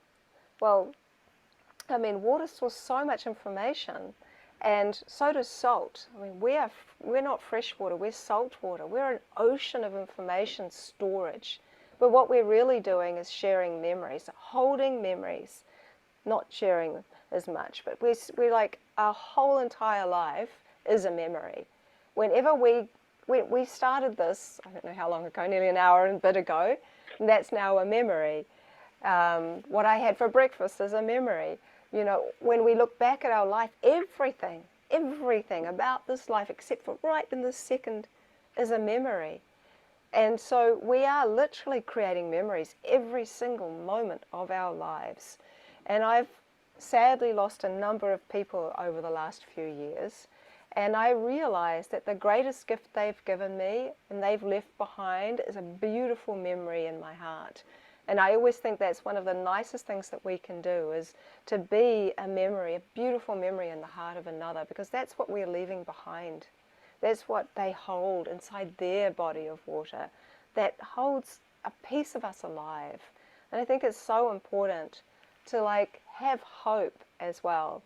well, I mean, water stores so much information, And so does salt. I mean, we're not fresh water, we're salt water. We're an ocean of information storage. But what we're really doing is sharing memories, holding memories, not sharing as much. But we're like, our whole entire life is a memory. Whenever we started this, I don't know how long ago, nearly an hour and a bit ago, and that's now a memory. What I had for breakfast is a memory. You know, when we look back at our life, everything about this life, except for right in this second, is a memory. And so we are literally creating memories every single moment of our lives. And I've sadly lost a number of people over the last few years. And I realized that the greatest gift they've given me and they've left behind is a beautiful memory in my heart. And I always think that's one of the nicest things that we can do, is to be a memory, a beautiful memory in the heart of another, because that's what we're leaving behind. That's what they hold inside their body of water that holds a piece of us alive. And I think it's so important to like have hope as well.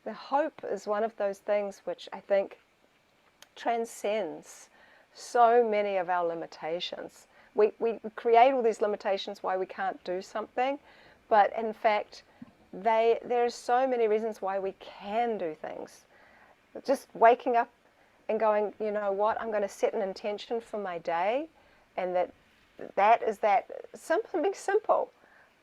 The hope is one of those things which I think transcends so many of our limitations. We create all these limitations why we can't do something, but in fact, there's so many reasons why we can do things. Just waking up and going, you know what, I'm going to set an intention for my day, and that is something simple.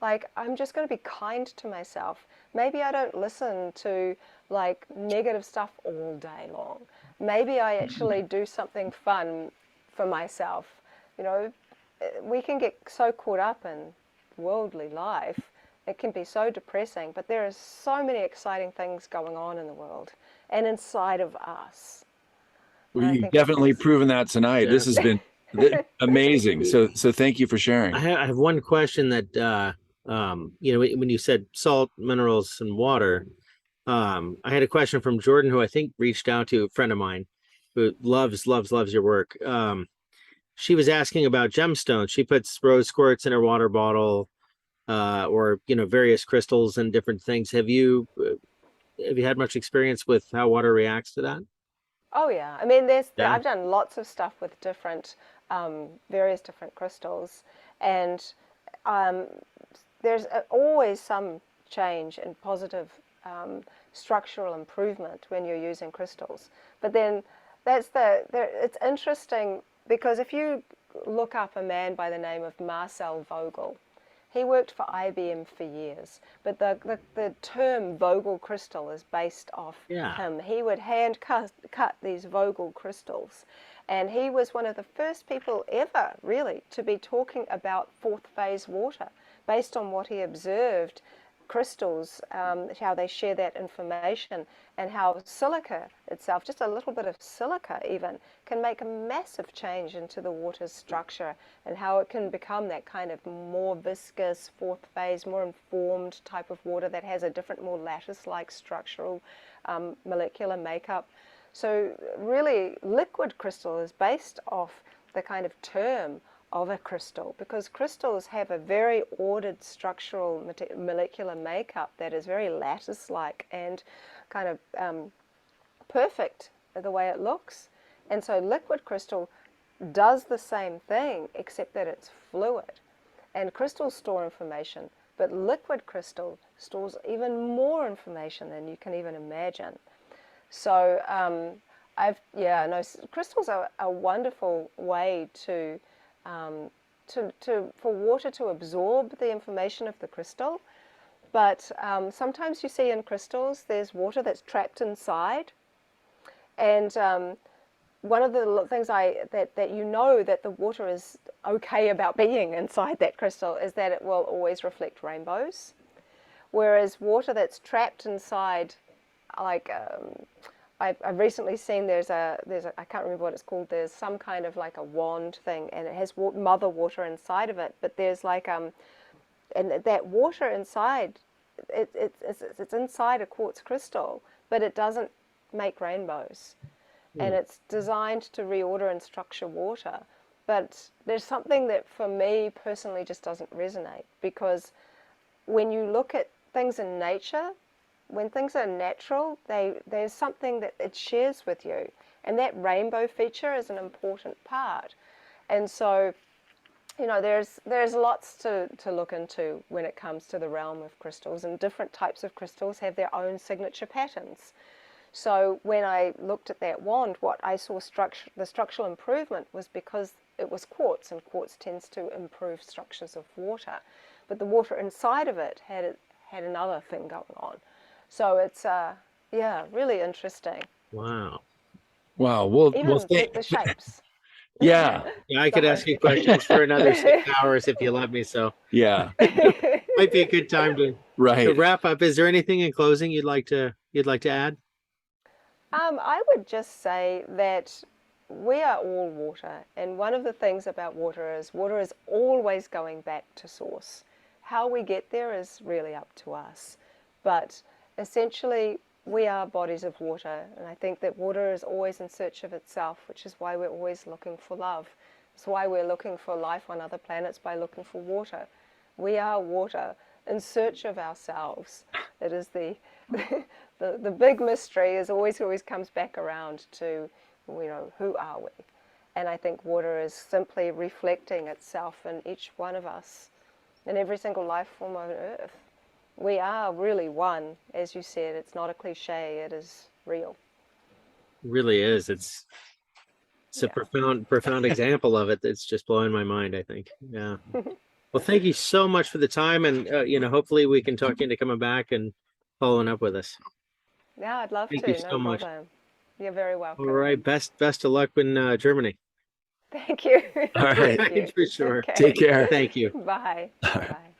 Like, I'm just going to be kind to myself. Maybe I don't listen to like negative stuff all day long. Maybe I actually do something fun for myself. You know, we can get so caught up in worldly life. It can be so depressing, but there are so many exciting things going on in the world and inside of us. Well, you've definitely proven that tonight. Yeah. This has been amazing. So thank you for sharing. I have one question that, you know, when you said salt, minerals, and water, I had a question from Jordan, who I think reached out to a friend of mine who loves your work. She was asking about gemstones. She puts rose quartz in her water bottle, or, you know, various crystals and different things. Have you had much experience with how water reacts to that? Oh yeah, I mean, Yeah. I've done lots of stuff with different, various different crystals, and there's always some change and positive structural improvement when you're using crystals. But then it's interesting, because if you look up a man by the name of Marcel Vogel, he worked for IBM for years, but the term Vogel crystal is based off him. He would hand cut these Vogel crystals, and he was one of the first people ever, really, to be talking about fourth phase water, based on what he observed crystals, how they share that information, and how silica itself, just a little bit of silica even, can make a massive change into the water's structure, and how it can become that kind of more viscous, fourth phase, more informed type of water that has a different, more lattice-like structural molecular makeup. So really, liquid crystal is based off the kind of term of a crystal, because crystals have a very ordered structural molecular makeup that is very lattice-like and kind of perfect the way it looks. And so liquid crystal does the same thing, except that it's fluid. And crystals store information, but liquid crystal stores even more information than you can even imagine. So crystals are a wonderful way for water to absorb the information of the crystal. But sometimes you see in crystals there's water that's trapped inside. And one of the things that you know that the water is okay about being inside that crystal is that it will always reflect rainbows. Whereas water that's trapped inside, like I've recently seen there's a I can't remember what it's called. There's some kind of like a wand thing, and it has mother water inside of it. But there's like and that water inside, it's inside a quartz crystal, but it doesn't make rainbows, and it's designed to reorder and structure water. But there's something that for me personally just doesn't resonate, because when you look at things in nature, when things are natural, there's something that it shares with you, and that rainbow feature is an important part. And so, you know, there's lots to look into when it comes to the realm of crystals, and different types of crystals have their own signature patterns. So when I looked at that wand, what I saw the structural improvement was because it was quartz, and quartz tends to improve structures of water. But the water inside of it had another thing going on. So it's, yeah, really interesting. Wow. Wow. Well, Even well, the shapes. yeah, Yeah, I could ask you questions for another 6 hours if you let me. So yeah, might be a good time to right. wrap up. Is there anything in closing you'd like to add? I would just say that we are all water, and one of the things about water is always going back to source. How we get there is really up to us, but essentially we are bodies of water, and I think that water is always in search of itself, which is why we're always looking for love. It's why we're looking for life on other planets, by looking for water. We are water in search of ourselves. It is the big mystery is always comes back around to, you know, who are we? And I think water is simply reflecting itself in each one of us, in every single life form on Earth. We are really one, as you said. It's not a cliche, it is real. It really is. It's a profound example of it that's just blowing my mind, I think. Yeah. Well, thank you so much for the time, and you know, hopefully we can talk you into coming back and following up with us. Yeah, I'd love Thank to. you so much. Problem. You're very welcome. All right, best of luck in Germany. Thank you. All right. Thank you. For sure. Okay. Take care. Thank you. Bye. All right. Bye.